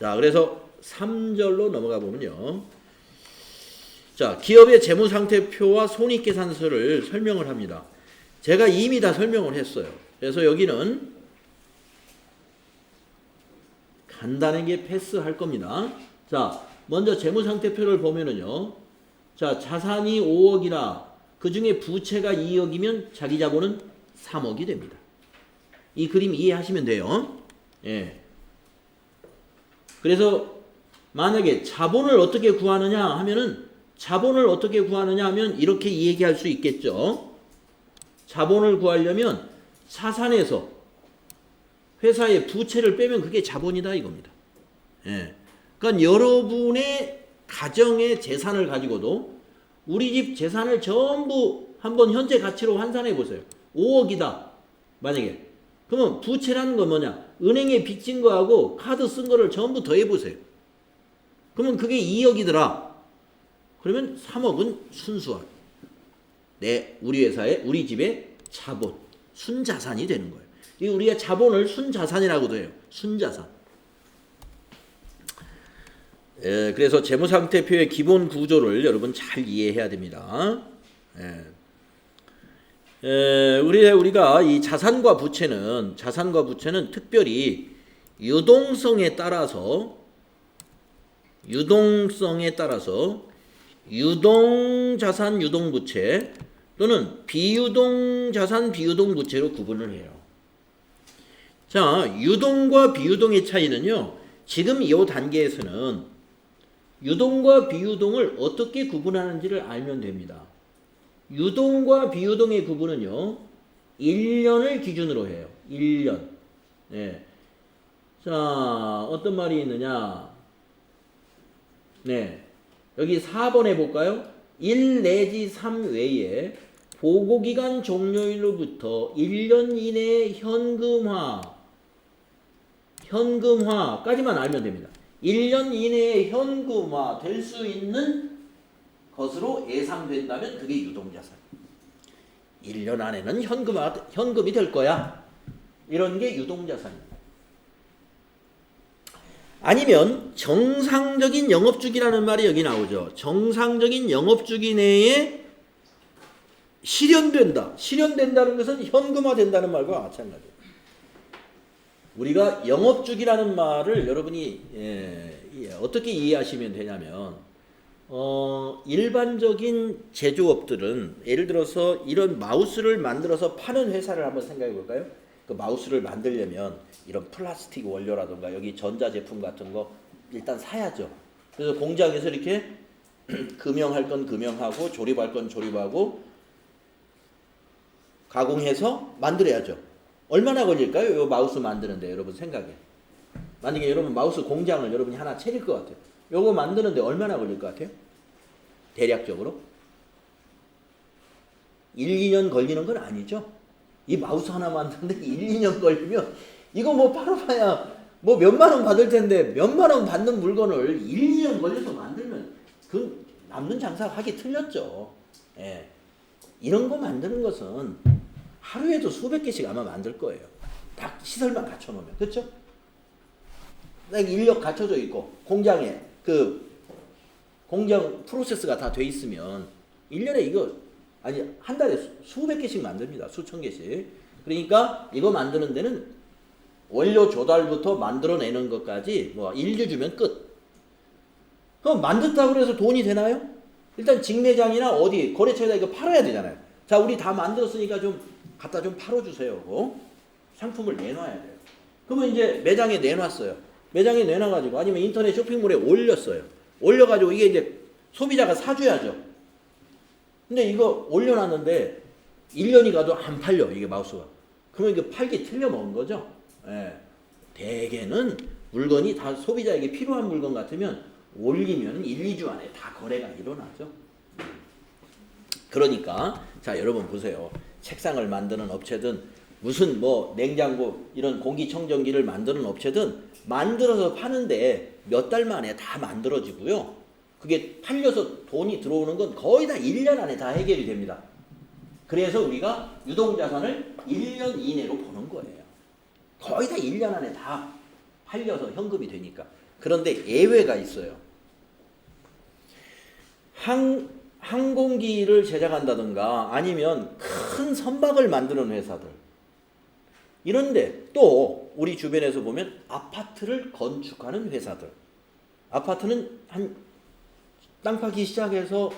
A: 자, 그래서 3절로 넘어가 보면요. 자, 기업의 재무상태표와 손익계산서를 설명을 합니다. 제가 이미 다 설명을 했어요. 그래서 여기는 간단하게 패스할 겁니다. 자, 먼저 재무상태표를 보면은요. 자, 자산이 5억이나 그 중에 부채가 2억이면 자기 자본은 3억이 됩니다. 이 그림 이해하시면 돼요. 예. 그래서 만약에 자본을 어떻게 구하느냐 하면은 이렇게 얘기할 수 있겠죠. 자본을 구하려면 자산에서 회사의 부채를 빼면 그게 자본이다 이겁니다. 예. 그러니까 여러분의 가정의 재산을 가지고도 우리 집 재산을 전부 한번 현재 가치로 환산해 보세요. 5억이다. 만약에. 그러면 부채라는 건 뭐냐? 은행에 빚진 거하고 카드 쓴 거를 전부 더해 보세요. 그러면 그게 2억이더라. 그러면 3억은 순수한 우리 회사의 우리 집의 자본, 순자산이 되는 거예요. 이 우리가 자본을 순자산이라고도 해요. 순자산. 그래서 재무상태표의 기본 구조를 여러분 잘 이해해야 됩니다. 우리가 이 자산과 부채는 특별히 유동성에 따라서 유동자산, 유동부채 또는 비유동자산, 비유동부채로 구분을 해요. 자, 유동과 비유동의 차이는요. 지금 이 단계에서는 유동과 비유동을 어떻게 구분하는지를 알면 됩니다. 유동과 비유동의 구분은요. 1년을 기준으로 해요. 1년. 네. 자, 어떤 말이 있느냐. 네. 여기 4번에 볼까요? 1 내지 3 외에 보고기간 종료일로부터 1년 이내에 현금화까지만 알면 됩니다. 1년 이내에 현금화 될 수 있는 것으로 예상된다면 그게 유동자산. 1년 안에는 현금이 될 거야. 이런 게 유동자산입니다. 아니면 정상적인 영업주기라는 말이 여기 나오죠. 정상적인 영업주기 내에 실현된다는 것은 현금화된다는 말과 마찬가지예요. 우리가 영업주기라는 말을 여러분이 어떻게 이해하시면 되냐면 일반적인 제조업들은 예를 들어서 이런 마우스를 만들어서 파는 회사를 한번 생각해 볼까요? 그 마우스를 만들려면 이런 플라스틱 원료라든가 여기 전자제품 같은 거 일단 사야죠. 그래서 공장에서 이렇게 금형할 건 금형하고 조립할 건 조립하고 가공해서 만들어야죠. 얼마나 걸릴까요? 요 마우스 만드는데 여러분 생각에. 만약에 여러분 마우스 공장을 여러분이 하나 차릴 것 같아요. 요거 만드는데 얼마나 걸릴 것 같아요? 대략적으로? 1, 2년 걸리는 건 아니죠. 이 마우스 하나 만드는데 1, 2년 걸리면 이거 뭐 팔아봐야 뭐 몇만 원 받을 텐데 몇만 원 받는 물건을 1, 2년 걸려서 만들면 그 남는 장사 하기 틀렸죠. 예. 이런 거 만드는 것은 하루에도 수백 개씩 아마 만들 거예요. 딱 시설만 갖춰놓으면. 그렇죠? 인력 갖춰져 있고 공장에 그 공장 프로세스가 다 돼 있으면 1년에 이거 아니 한 달에 수백 개씩 만듭니다. 수천 개씩. 그러니까 이거 만드는 데는 원료 조달부터 만들어내는 것까지 뭐 일주 주면 끝. 그럼 만든다고 해서 돈이 되나요? 일단 직매장이나 어디 거래처에다 이거 팔아야 되잖아요. 자, 우리 다 만들었으니까 좀 갖다 좀 팔아주세요. 상품을 내놔야 돼요. 그러면 이제 매장에 내놨어요. 매장에 내놔가지고 아니면 인터넷 쇼핑몰에 올렸어요. 올려가지고 이게 이제 소비자가 사줘야죠. 근데 이거 올려놨는데 1년이 가도 안 팔려, 이게 마우스가. 그러면 이거 팔기 틀려먹은 거죠. 예. 대개는 물건이 다 소비자에게 필요한 물건 같으면 올리면 1, 2주 안에 다 거래가 일어나죠. 그러니까 자, 여러분 보세요. 책상을 만드는 업체든 무슨 뭐 냉장고 이런 공기청정기를 만드는 업체든 만들어서 파는데 몇 달 만에 다 만들어지고요. 그게 팔려서 돈이 들어오는 건 거의 다 1년 안에 다 해결이 됩니다. 그래서 우리가 유동자산을 1년 이내로 버는 거예요. 거의 다 1년 안에 다 팔려서 현금이 되니까. 그런데 예외가 있어요. 항공기를 제작한다든가 아니면 큰 선박을 만드는 회사들. 이런데 또 우리 주변에서 보면 아파트를 건축하는 회사들. 아파트는 한 땅 파기 시작해서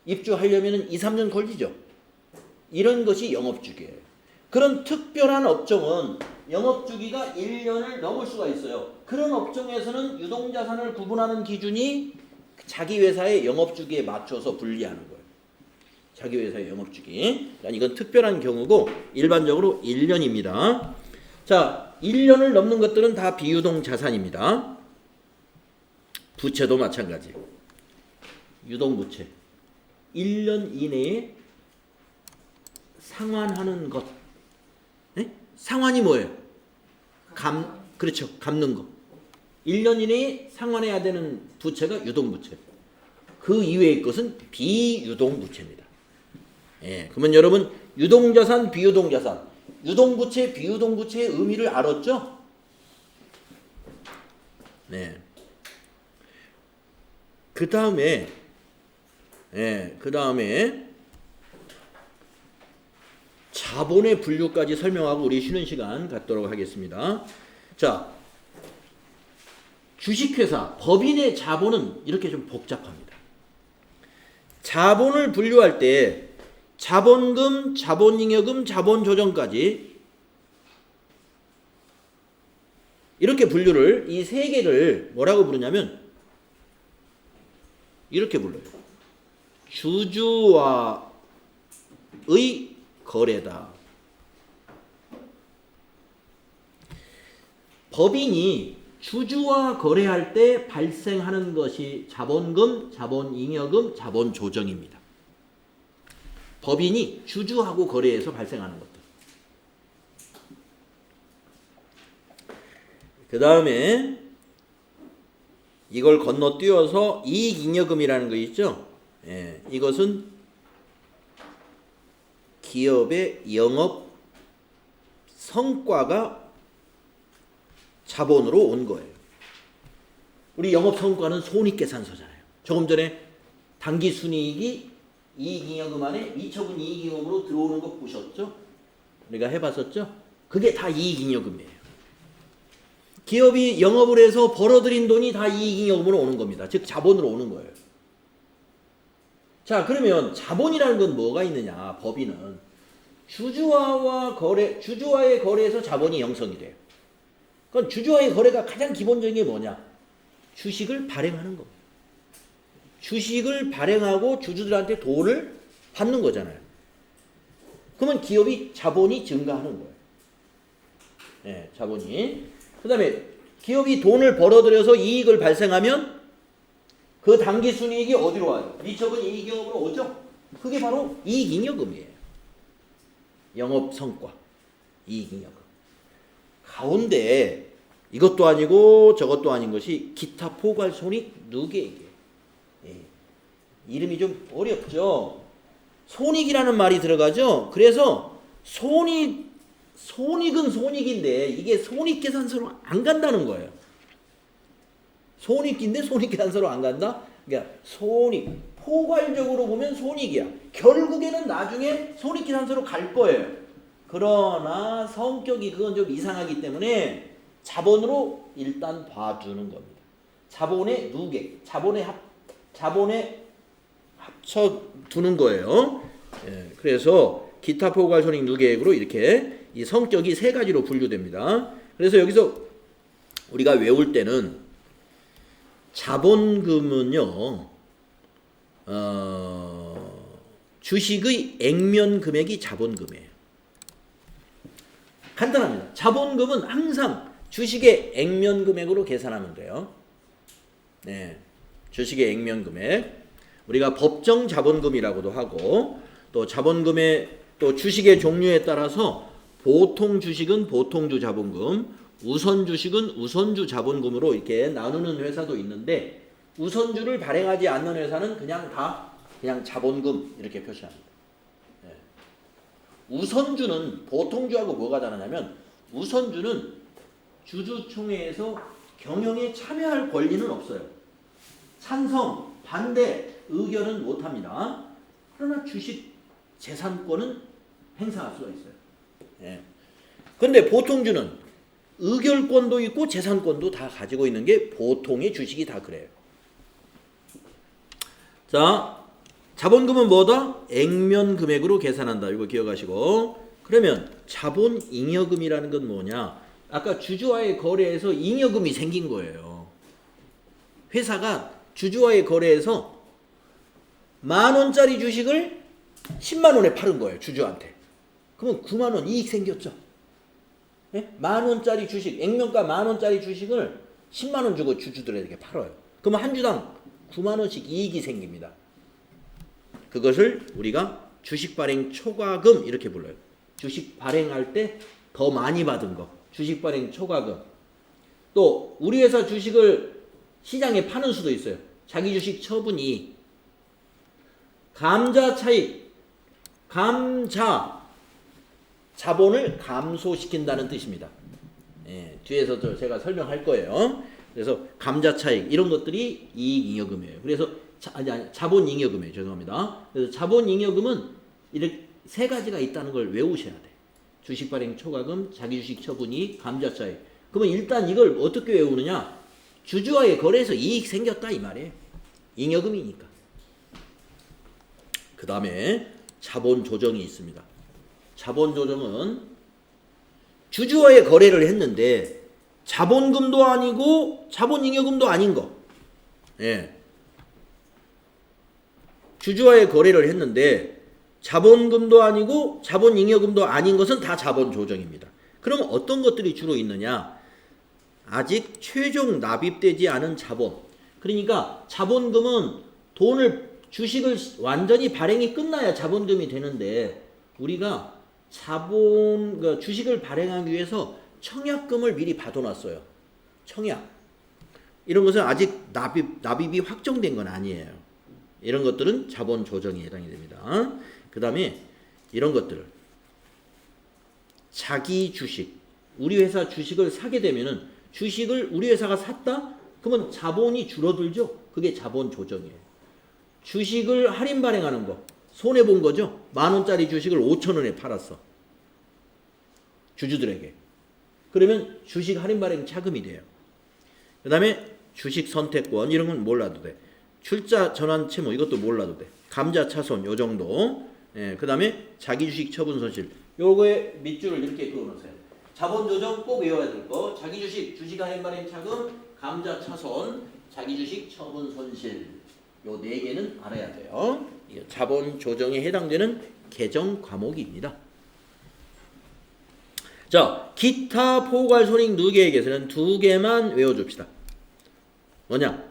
A: 입주하려면 2, 3년 걸리죠. 이런 것이 영업주기예요. 그런 특별한 업종은 영업주기가 1년을 넘을 수가 있어요. 그런 업종에서는 유동자산을 구분하는 기준이 자기 회사의 영업주기에 맞춰서 분리하는 거예요. 자기 회사의 영업주기. 이건 특별한 경우고 일반적으로 1년입니다. 자, 1년을 넘는 것들은 다 비유동자산입니다. 부채도 마찬가지. 유동부채. 1년 이내에 상환하는 것. 네? 상환이 뭐예요? 그렇죠. 갚는 거. 1년 이내에 상환해야 되는 부채가 유동부채. 그 이외의 것은 비유동부채입니다. 예, 그러면 여러분 유동자산, 비유동자산, 유동부채, 비유동부채의 의미를 알았죠? 네. 그 다음에 자본의 분류까지 설명하고 우리 쉬는 시간 갖도록 하겠습니다. 자, 주식회사, 법인의 자본은 이렇게 좀 복잡합니다. 자본을 분류할 때 자본금, 자본잉여금, 자본조정까지 이렇게 분류를 이 세 개를 뭐라고 부르냐면 이렇게 불러요. 주주와의 거래다. 법인이 주주와 거래할 때 발생하는 것이 자본금, 자본잉여금, 자본조정입니다. 법인이 주주하고 거래해서 발생하는 것들. 그 다음에 이걸 건너뛰어서 이익잉여금이라는 거 있죠? 예, 이것은 기업의 영업 성과가 자본으로 온 거예요. 우리 영업 성과는 손익계산서잖아요. 조금 전에 당기순이익이 이익잉여금 안에 미처분 이익잉여금으로 들어오는 거 보셨죠? 우리가 해봤었죠? 그게 다 이익잉여금이에요. 기업이 영업을 해서 벌어들인 돈이 다 이익잉여금으로 오는 겁니다. 즉 자본으로 오는 거예요. 자, 그러면 자본이라는 건 뭐가 있느냐? 법인은 주주와의 거래에서 자본이 형성이 돼요. 그건 주주와의 거래가 가장 기본적인 게 뭐냐? 주식을 발행하는 겁니다. 주식을 발행하고 주주들한테 돈을 받는 거잖아요. 그러면 기업이 자본이 증가하는 거예요. 예, 자본이. 그다음에 기업이 돈을 벌어들여서 이익을 발생하면 그 당기 순이익이 어디로 와요? 미처분 이익잉여금으로 오죠. 그게 바로 이익잉여금이에요. 영업 성과, 이익잉여금. 가운데 이것도 아니고 저것도 아닌 것이 기타 포괄 손익 누계액이에요. 예. 이름이 좀 어렵죠. 손익이라는 말이 들어가죠. 그래서 손익은 손익인데 이게 손익계산서로 안 간다는 거예요. 손익인데 손익계산서로 안 간다? 그러니까 손익, 포괄적으로 보면 손익이야. 결국에는 나중에 손익계산서로 갈 거예요. 그러나 성격이 그건 좀 이상하기 때문에 자본으로 일단 봐주는 겁니다. 자본의 누계, 자본에 합쳐 두는 거예요. 예, 그래서 기타 포괄 손익 누계액으로 이렇게 이 성격이 세 가지로 분류됩니다. 그래서 여기서 우리가 외울 때는 자본금은요, 주식의 액면 금액이 자본금이에요. 간단합니다. 자본금은 항상 주식의 액면 금액으로 계산하면 돼요. 네, 주식의 액면 금액. 우리가 법정 자본금이라고도 하고 또 자본금의 또 주식의 종류에 따라서 보통 주식은 보통주 자본금, 우선 주식은 우선주 자본금으로 이렇게 나누는 회사도 있는데 우선주를 발행하지 않는 회사는 그냥 자본금 이렇게 표시합니다. 네. 우선주는 보통주하고 뭐가 다르냐면 우선주는 주주총회에서 경영에 참여할 권리는 없어요. 찬성, 반대 의견은 못합니다. 그러나 주식 재산권은 행사할 수가 있어요. 예. 근데 보통주는 의결권도 있고 재산권도 다 가지고 있는 게 보통의 주식이 다 그래요. 자, 자본금은 뭐다? 액면 금액으로 계산한다. 이거 기억하시고. 그러면 자본잉여금이라는 건 뭐냐? 아까 주주와의 거래에서 잉여금이 생긴 거예요. 회사가 주주와의 거래에서 10,000원짜리 주식을 10만 원에 파는 거예요. 주주한테. 그러면 9만 원 이익 생겼죠. 네? 10,000원짜리 주식, 액면가 10,000원짜리 주식을 10만 원 주고 주주들에게 팔아요. 그러면 한 주당 9만 원씩 이익이 생깁니다. 그것을 우리가 주식 발행 초과금 이렇게 불러요. 주식 발행할 때 더 많이 받은 거. 주식 발행 초과금. 또 우리 회사 주식을 시장에 파는 수도 있어요. 자기 주식 처분 이익. 감자 차익. 감자 자본을 감소시킨다는 뜻입니다. 예, 뒤에서 제가 설명할 거예요. 그래서 감자 차익 이런 것들이 이익잉여금이에요. 그래서 자본잉여금이에요. 죄송합니다. 그래서 자본잉여금은 이렇게 세 가지가 있다는 걸 외우셔야 돼. 주식 발행 초과금, 자기 주식 처분이익, 감자 차익. 그러면 일단 이걸 어떻게 외우느냐? 주주와의 거래에서 이익 생겼다 이 말이에요. 잉여금이니까. 그 다음에 자본 조정이 있습니다. 자본 조정은 주주와의 거래를 했는데 자본금도 아니고 자본잉여금도 아닌 거. 예. 주주와의 거래를 했는데 자본금도 아니고 자본잉여금도 아닌 것은 다 자본 조정입니다. 그럼 어떤 것들이 주로 있느냐? 아직 최종 납입되지 않은 자본. 그러니까 자본금은 주식을 완전히 발행이 끝나야 자본금이 되는데 우리가 주식을 발행하기 위해서 청약금을 미리 받아놨어요. 청약. 이런 것은 아직 납입이 확정된 건 아니에요. 이런 것들은 자본 조정에 해당이 됩니다. 그 다음에 이런 것들을 자기 주식. 우리 회사 주식을 사게 되면은 주식을 우리 회사가 샀다? 그러면 자본이 줄어들죠? 그게 자본 조정이에요. 주식을 할인 발행하는 거. 손해본 거죠? 10,000원짜리 주식을 5,000원에 팔았어. 주주들에게. 그러면 주식 할인 발행 차금이 돼요. 그 다음에 주식 선택권 이런 건 몰라도 돼. 출자 전환 채무 이것도 몰라도 돼. 감자 차손 요 정도. 예, 그 다음에 자기 주식 처분 손실. 요거에 밑줄을 이렇게 그어놓으세요. 자본 조정 꼭 외워야 될 거. 자기 주식 할인 발행 차금, 감자 차손, 자기 주식 처분 손실. 요 네 개는 알아야 돼요. 자본 조정에 해당되는 개정 과목입니다. 자, 기타 포괄 손익 누계에 계서는 두 개만 외워줍시다. 뭐냐?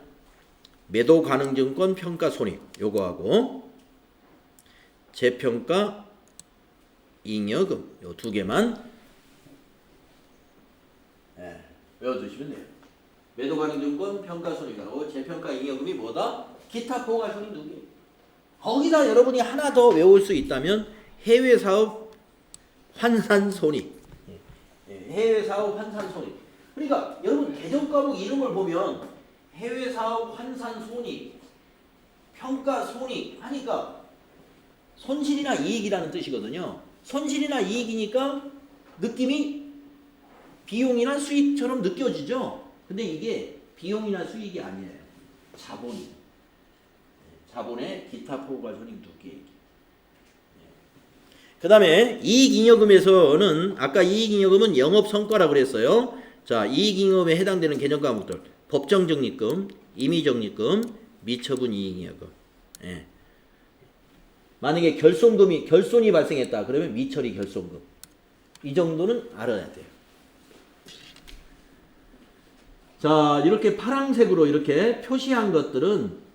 A: 매도 가능증권 평가 손익 요거하고 재평가 잉여금 요 두 개만 외워두시면 돼요. 매도 가능증권 평가 손익하고 재평가 잉여금이 뭐다? 기타 포괄 손익 누계. 거기다 여러분이 하나 더 외울 수 있다면 해외 사업 환산 손익. 해외 사업 환산 손익. 그러니까 여러분 개정 과목 이름을 보면 해외 사업 환산 손익, 평가 손익 하니까 손실이나 이익이라는 뜻이거든요. 손실이나 이익이니까 느낌이 비용이나 수익처럼 느껴지죠. 근데 이게 비용이나 수익이 아니에요. 자본이. 자본의 기타 포괄 손익 누계. 그 다음에 이익잉여금에서는 아까 이익잉여금은 영업성과라고 그랬어요. 자, 이익잉여금에 해당되는 개정 과목들 법정적립금, 임의적립금, 미처분 이익잉여금. 예. 만약에 결손이 발생했다 그러면 미처리 결손금. 이 정도는 알아야 돼요. 자, 이렇게 파란색으로 이렇게 표시한 것들은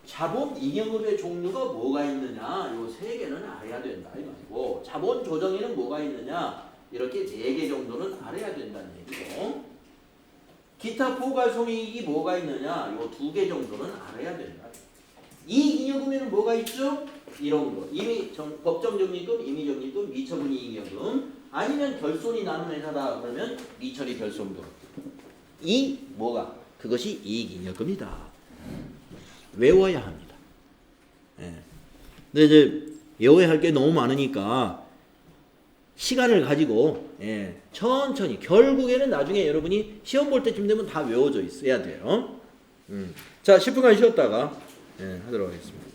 A: 자본 잉여금의 종류가 뭐가 있느냐, 요 세 개는 알아야 된다 이 말이고, 자본 조정에는 뭐가 있느냐, 이렇게 4개 정도는 알아야 된다는 얘기고, 기타 포괄 손익이 뭐가 있느냐, 요 2개 정도는 알아야 된다. 이익잉여금에는 뭐가 있죠? 이런 거, 법정적립금, 임의적립금, 미처분 이익잉여금, 아니면 결손이 나는 회사다 그러면 미처리 결손금. 이 뭐가? 그것이 이익잉여금이다. 외워야 합니다. 예. 근데 이제 외워야 할 게 너무 많으니까 시간을 가지고 천천히, 결국에는 나중에 여러분이 시험 볼 때쯤 되면 다 외워져 있어야 돼요. 자, 10분간 쉬었다가 하도록 하겠습니다.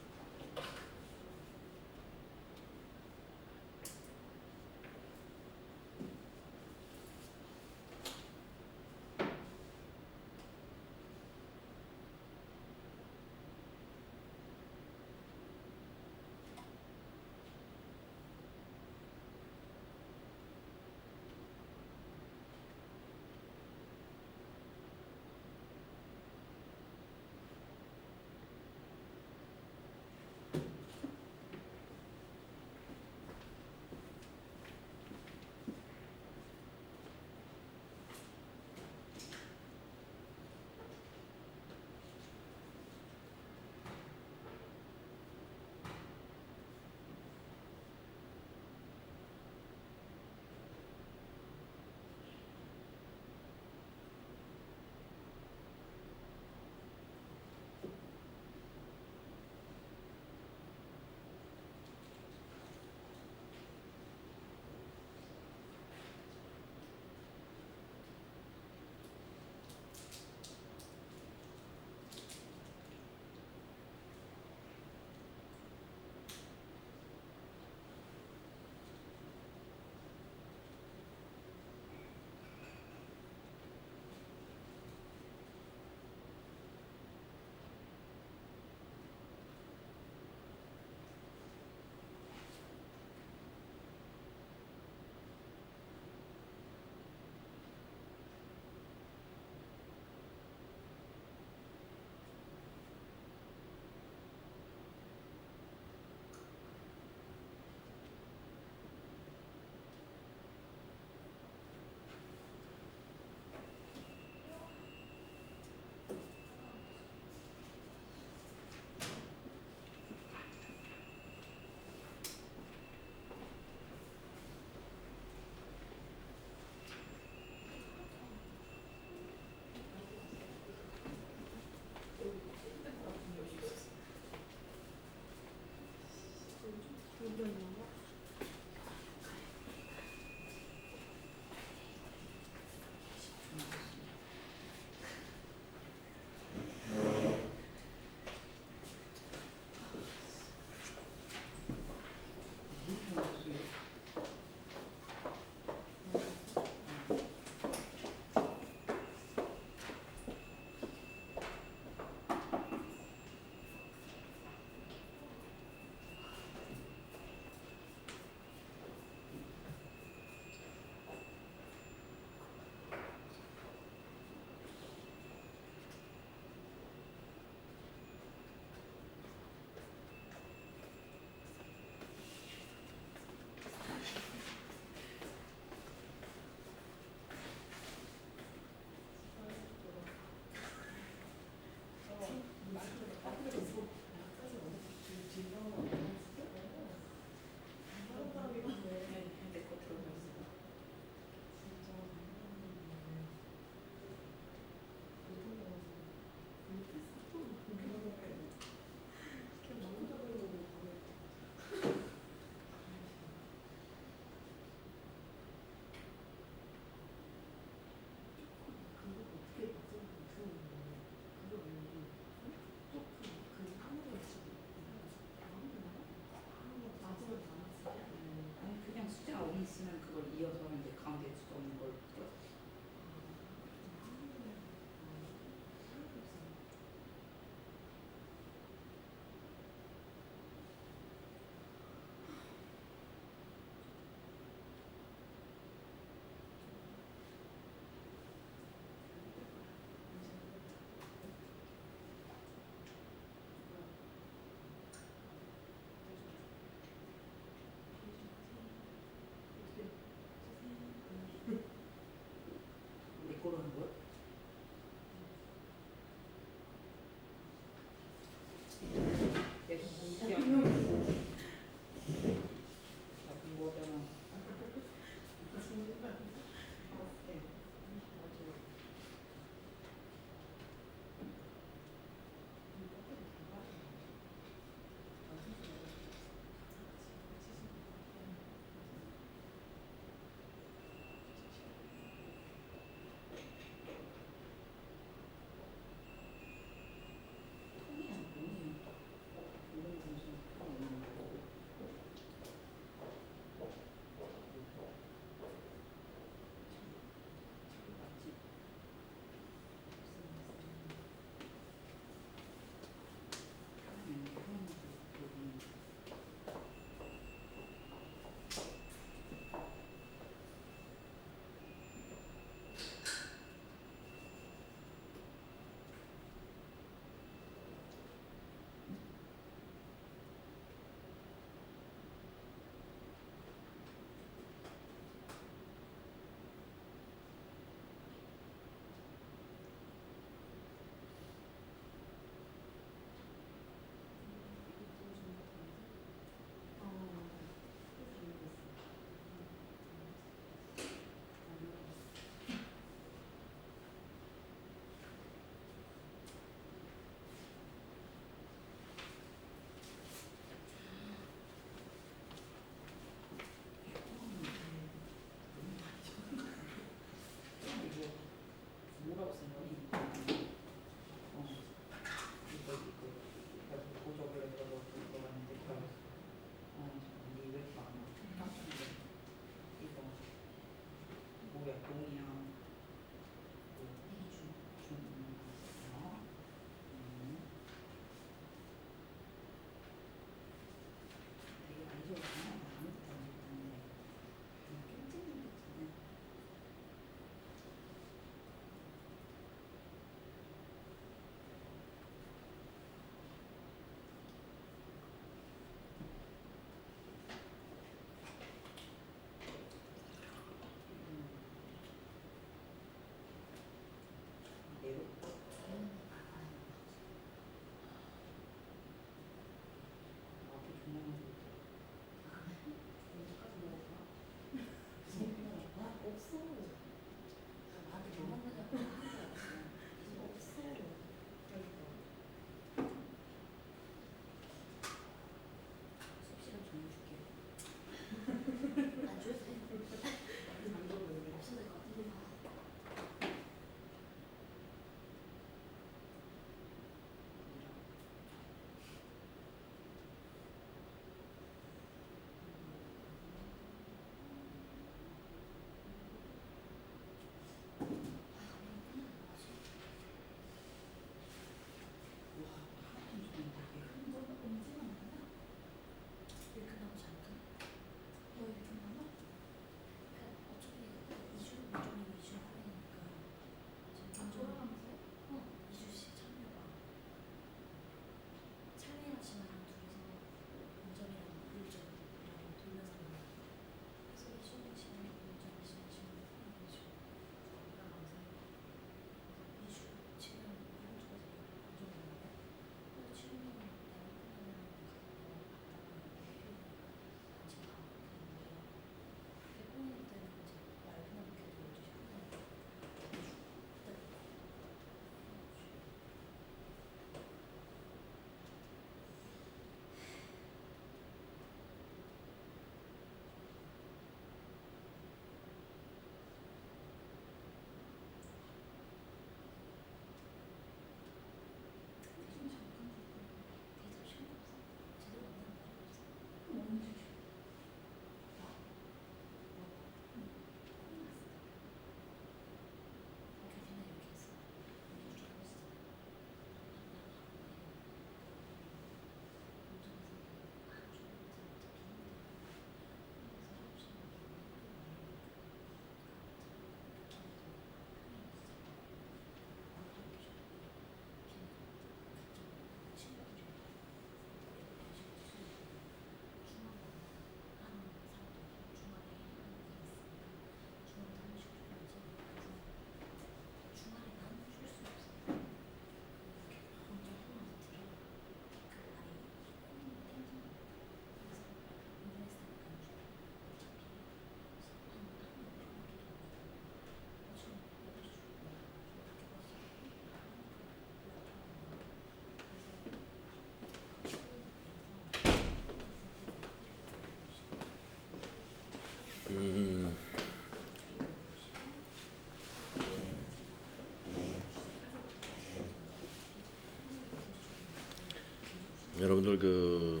A: 여러분들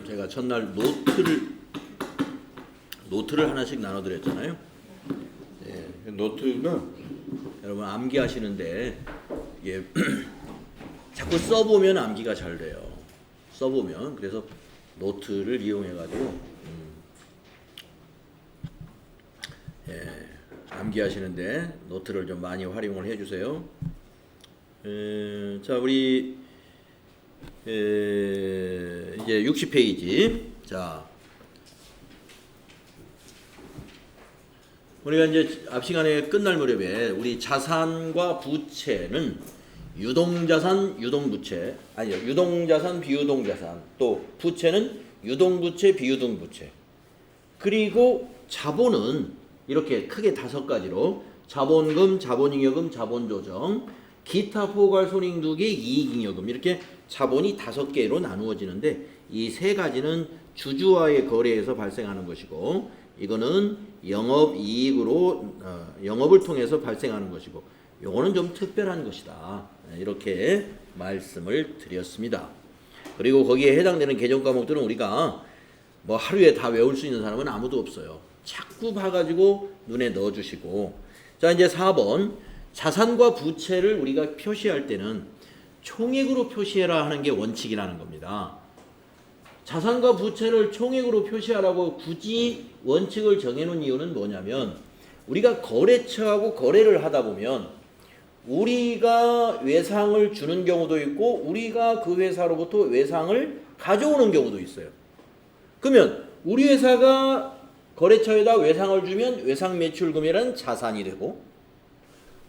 A: 제가 첫날 노트를 하나씩 나눠드렸잖아요. 예, 노트가 여러분 암기하시는데 이게 자꾸 써보면 암기가 잘 돼요. 써보면. 그래서 노트를 이용해가지고 암기하시는데 노트를 좀 많이 활용을 해주세요. 자, 우리 이제 60페이지. 자, 우리가 이제 앞 시간에 끝날 무렵에 우리 자산과 부채는 유동자산, 유동부채, 아니요, 유동자산, 비유동자산, 또 부채는 유동부채, 비유동부채. 그리고 자본은 이렇게 크게 5가지로 자본금, 자본잉여금, 자본조정, 기타 포괄손익두기, 이익잉여금 이렇게 자본이 5개로 나누어지는데 이 3가지는 주주와의 거래에서 발생하는 것이고 이거는 영업이익으로 영업을 통해서 발생하는 것이고 요거는 좀 특별한 것이다. 이렇게 말씀을 드렸습니다. 그리고 거기에 해당되는 개정 과목들은 우리가 뭐 하루에 다 외울 수 있는 사람은 아무도 없어요. 자꾸 봐가지고 눈에 넣어주시고. 자, 이제 4번 자산과 부채를 우리가 표시할 때는 총액으로 표시해라 하는 게 원칙이라는 겁니다. 자산과 부채를 총액으로 표시하라고 굳이 원칙을 정해놓은 이유는 뭐냐면 우리가 거래처하고 거래를 하다 보면 우리가 외상을 주는 경우도 있고 우리가 그 회사로부터 외상을 가져오는 경우도 있어요. 그러면 우리 회사가 거래처에다 외상을 주면 외상 매출금이라는 자산이 되고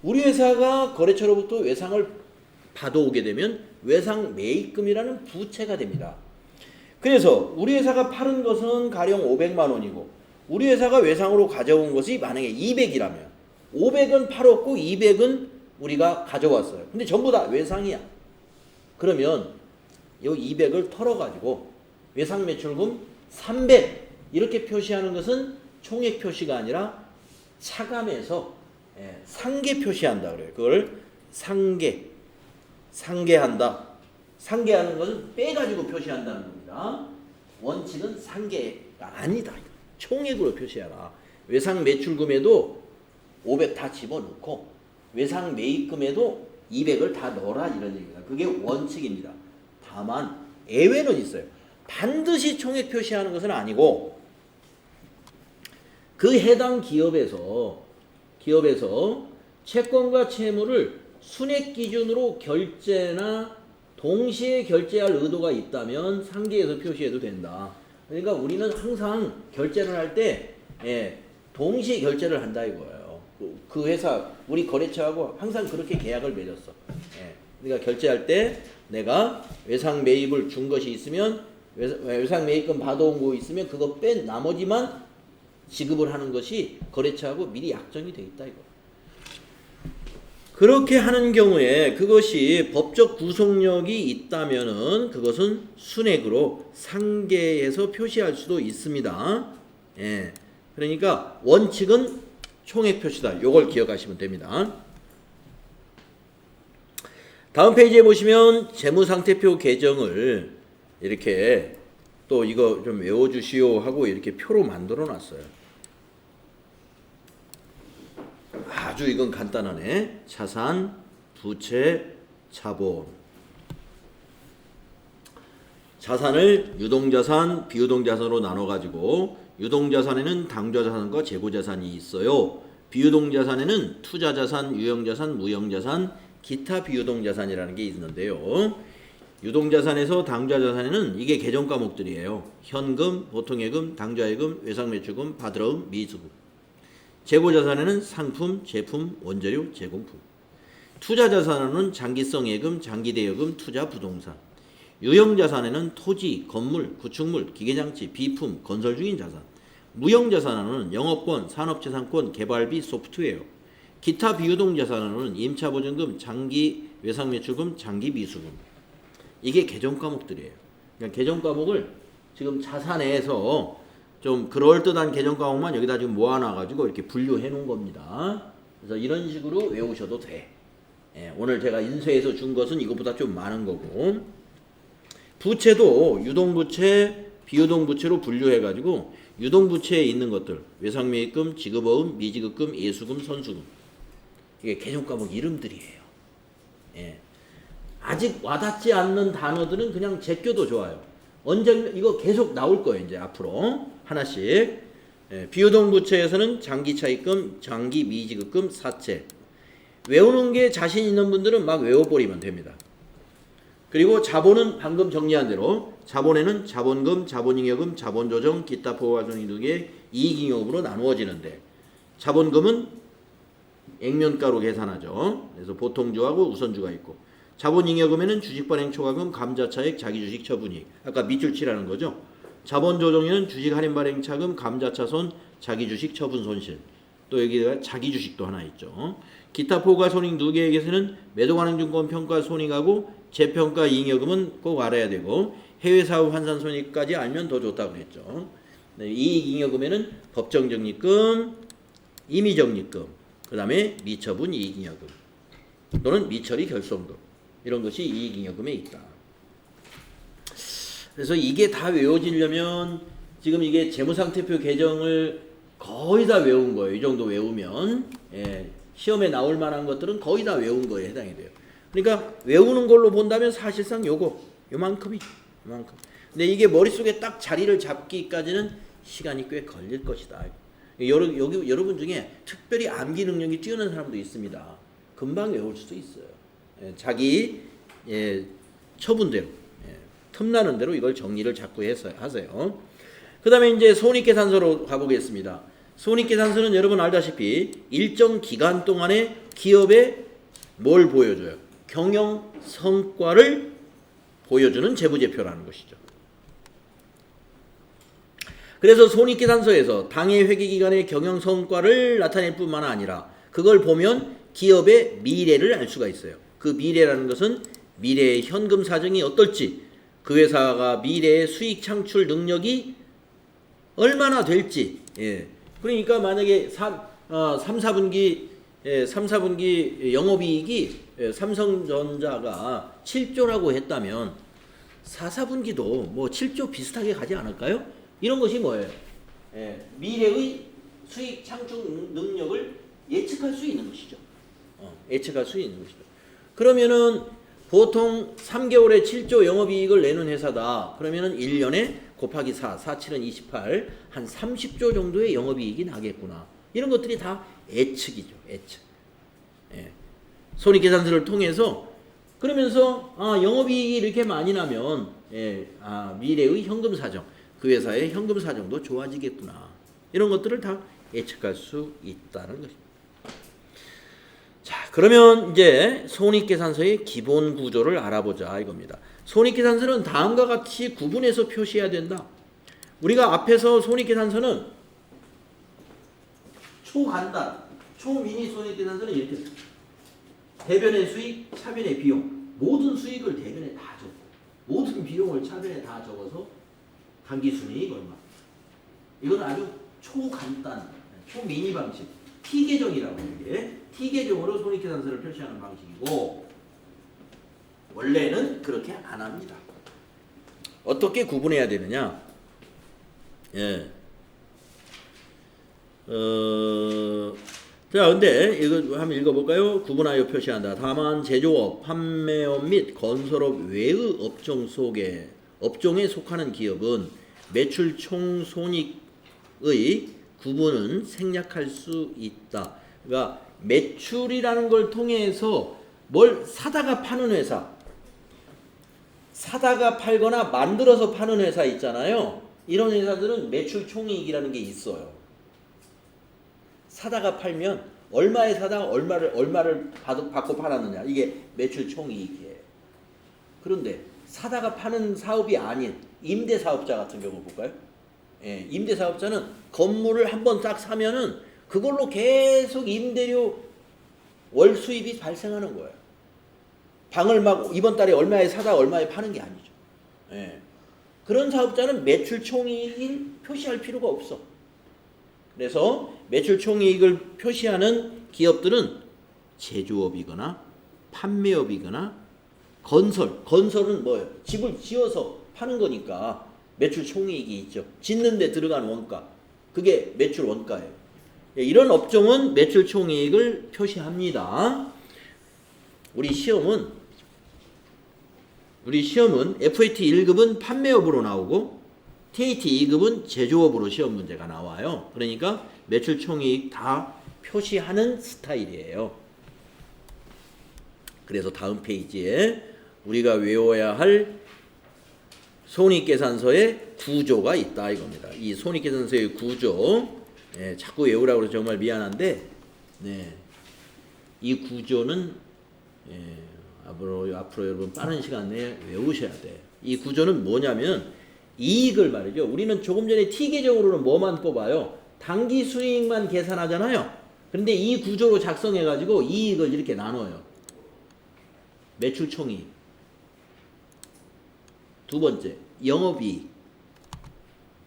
A: 우리 회사가 거래처로부터 외상을 받아오게 되면 외상 매입금이라는 부채가 됩니다. 그래서 우리 회사가 팔은 것은 가령 500만 원이고 우리 회사가 외상으로 가져온 것이 만약에 200이라면 500은 팔았고 200은 우리가 가져왔어요. 근데 전부 다 외상이야. 그러면 이 200을 털어가지고 외상 매출금 300 이렇게 표시하는 것은 총액 표시가 아니라 차감해서 상계 표시한다 그래요. 그걸 상계한다. 상계하는 것은 빼가지고 표시한다는 겁니다. 원칙은 상계가 아니다. 총액으로 표시하라. 외상 매출금에도 500 다 집어넣고 외상 매입금에도 200을 다 넣어라 이런 얘기입니다. 그게 원칙입니다. 다만 예외는 있어요. 반드시 총액 표시하는 것은 아니고 그 해당 기업에서 채권과 채무를 순액 기준으로 결제나 동시에 결제할 의도가 있다면 상계에서 표시해도 된다. 그러니까 우리는 항상 결제를 할 때 동시에 결제를 한다 이거예요. 그 회사 우리 거래처하고 항상 그렇게 계약을 맺었어. 그러니까 결제할 때 내가 외상 매입을 준 것이 있으면 외상 매입금 받아온 거 있으면 그거 뺀 나머지만 지급을 하는 것이 거래처하고 미리 약정이 돼 있다 이거. 그렇게 하는 경우에 그것이 법적 구속력이 있다면은 그것은 순액으로 상계에서 표시할 수도 있습니다. 그러니까 원칙은 총액 표시다. 요걸 기억하시면 됩니다. 다음 페이지에 보시면 재무상태표 개정을 이렇게 또 이거 좀 외워주시오 하고 이렇게 표로 만들어 놨어요. 아주 이건 간단하네. 자산, 부채, 자본. 자산을 유동자산, 비유동자산으로 나눠가지고 유동자산에는 당좌자산과 재고자산이 있어요. 비유동자산에는 투자자산, 유형자산, 무형자산, 기타 비유동자산이라는 게 있는데요. 유동자산에서 당좌자산에는 이게 개정 과목들이에요. 현금, 보통예금, 당좌예금, 외상매출금, 바드러움, 미수금. 재고자산에는 상품, 제품, 원재료, 제공품. 투자자산에는 장기성 예금, 장기대여금, 투자, 부동산. 유형자산에는 토지, 건물, 구축물, 기계장치, 비품, 건설 중인 자산. 무형자산에는 영업권, 산업재산권, 개발비, 소프트웨어. 기타 비유동자산에는 임차보증금, 장기 외상매출금, 장기 미수금. 이게 개정 과목들이에요. 그러니까 개정 과목을 지금 자산에서 좀 그럴듯한 개정 과목만 여기다 지금 모아놔가지고 이렇게 분류해 놓은 겁니다. 그래서 이런 식으로 외우셔도 돼. 예, 오늘 제가 인쇄해서 준 것은 이것보다 좀 많은 거고, 부채도 유동부채, 비유동부채로 분류해가지고 유동부채에 있는 것들, 외상매입금, 지급어음, 미지급금, 예수금, 선수금, 이게 개정 과목 이름들이에요. 예. 아직 와닿지 않는 단어들은 그냥 제껴도 좋아요. 언제 이거 계속 나올 거예요. 이제 앞으로 하나씩. 예. 비유동부채에서는 장기차입금, 장기 미지급금, 사채. 외우는 게 자신 있는 분들은 막 외워버리면 됩니다. 그리고 자본은 방금 정리한 대로 자본에는 자본금, 자본잉여금, 자본조정, 기타 포괄손익 두 개, 이익잉여금으로 나누어지는데, 자본금은 액면가로 계산하죠. 그래서 보통주하고 우선주가 있고, 자본잉여금에는 주식발행 초과금, 감자차액, 자기주식 처분이익, 아까 밑줄 치라는 거죠. 자본조정에는 주식 할인 발행 차금, 감자차손, 자기주식 처분 손실, 또 여기가 자기주식도 하나 있죠. 기타 포괄손익 두 개에게서는 매도가능증권 평가 손익하고 재평가 잉여금은 꼭 알아야 되고, 해외사업 환산 손익까지 알면 더 좋다고 그랬죠. 네, 이익잉여금에는 법정적립금, 임의적립금, 그 다음에 미처분 이익잉여금 또는 미처리 결손금, 이런 것이 이익잉여금에 있다. 그래서 이게 다 외워지려면 지금 이게 재무상태표 개정을 거의 다 외운 거예요. 이 정도 외우면, 예, 시험에 나올 만한 것들은 거의 다 외운 거에 해당이 돼요. 그러니까 외우는 걸로 본다면 사실상 요만큼이죠. 요만큼. 근데 이게 머릿속에 딱 자리를 잡기까지는 시간이 꽤 걸릴 것이다. 여러분 중에 특별히 암기 능력이 뛰어난 사람도 있습니다. 금방 외울 수도 있어요. 예, 자기 처분대로, 틈나는 대로 이걸 정리를 자꾸 해서 하세요. 그 다음에 이제 손익계산서로 가보겠습니다. 손익계산서는 여러분 알다시피 일정 기간 동안에 기업에 뭘 보여줘요? 경영 성과를 보여주는 재무제표라는 것이죠. 그래서 손익계산서에서 당해 회계기간의 경영 성과를 나타낼 뿐만 아니라 그걸 보면 기업의 미래를 알 수가 있어요. 그 미래라는 것은 미래의 현금 사정이 어떨지, 그 회사가 미래의 수익 창출 능력이 얼마나 될지. 예. 그러니까 만약에 3, 4분기 영업이익이 삼성전자가 7조라고 했다면 4, 4분기도 뭐 7조 비슷하게 가지 않을까요? 이런 것이 뭐예요? 예. 미래의 수익 창출 능력을 예측할 수 있는 것이죠. 예측할 수 있는 것이죠. 그러면은 보통 3개월에 7조 영업이익을 내는 회사다. 그러면은 1년에 곱하기 4, 4, 7은 28, 한 30조 정도의 영업이익이 나겠구나. 이런 것들이 다 예측이죠. 예측. 예. 손익계산서를 통해서 그러면서 영업이익이 이렇게 많이 나면 미래의 현금 사정, 그 회사의 현금 사정도 좋아지겠구나. 이런 것들을 다 예측할 수 있다는 것입니다. 자, 그러면 이제 손익계산서의 기본 구조를 알아보자 이겁니다. 손익계산서는 다음과 같이 구분해서 표시해야 된다. 우리가 앞에서 손익계산서는 초간단, 초미니 손익계산서는 이렇게 대변의 수익, 차변의 비용, 모든 수익을 대변에 다 적고 모든 비용을 차변에 다 적어서 당기순이익 얼마. 이건 아주 초간단, 초미니 방식, T계정이라고 이게 T계정으로 손익계산서를 표시하는 방식이고, 원래는 그렇게 안 합니다. 어떻게 구분해야 되느냐? 예. 자, 근데 이거 한번 읽어볼까요? 구분하여 표시한다. 다만 제조업, 판매업 및 건설업 외의 업종에 속하는 기업은 매출 총 손익의 구분은 생략할 수 있다. 그러니까 매출이라는 걸 통해서 뭘 사다가 파는 회사, 사다가 팔거나 만들어서 파는 회사 있잖아요. 이런 회사들은 매출 총이익이라는 게 있어요. 사다가 팔면 얼마에 사다가 얼마를 받고 팔았느냐, 이게 매출 총이익이에요. 그런데 사다가 파는 사업이 아닌 임대사업자 같은 경우 볼까요? 예, 임대사업자는 건물을 한번 딱 사면은 그걸로 계속 임대료 월 수입이 발생하는 거예요. 방을 막 이번 달에 얼마에 사다 얼마에 파는 게 아니죠. 예. 그런 사업자는 매출 총이익을 표시할 필요가 없어. 그래서 매출 총이익을 표시하는 기업들은 제조업이거나 판매업이거나 건설은 뭐예요? 집을 지어서 파는 거니까 매출 총이익이 있죠. 짓는 데 들어간 원가, 그게 매출 원가예요. 이런 업종은 매출 총이익을 표시합니다. 우리 시험은 FAT 1급은 판매업으로 나오고 TAT 2급은 제조업으로 시험 문제가 나와요. 그러니까 매출 총이익 다 표시하는 스타일이에요. 그래서 다음 페이지에 우리가 외워야 할 손익계산서의 구조가 있다 이겁니다. 이 손익계산서의 구조, 자꾸 외우라고 해서 정말 미안한데, 이 구조는 앞으로 여러분 빠른 시간 내에 외우셔야 돼요. 이 구조는 뭐냐면 이익을 말이죠. 우리는 조금 전에 T 계정으로는 뭐만 뽑아요? 당기 수익만 계산하잖아요. 그런데 이 구조로 작성해가지고 이익을 이렇게 나눠요. 매출 총이익. 두 번째, 영업이익.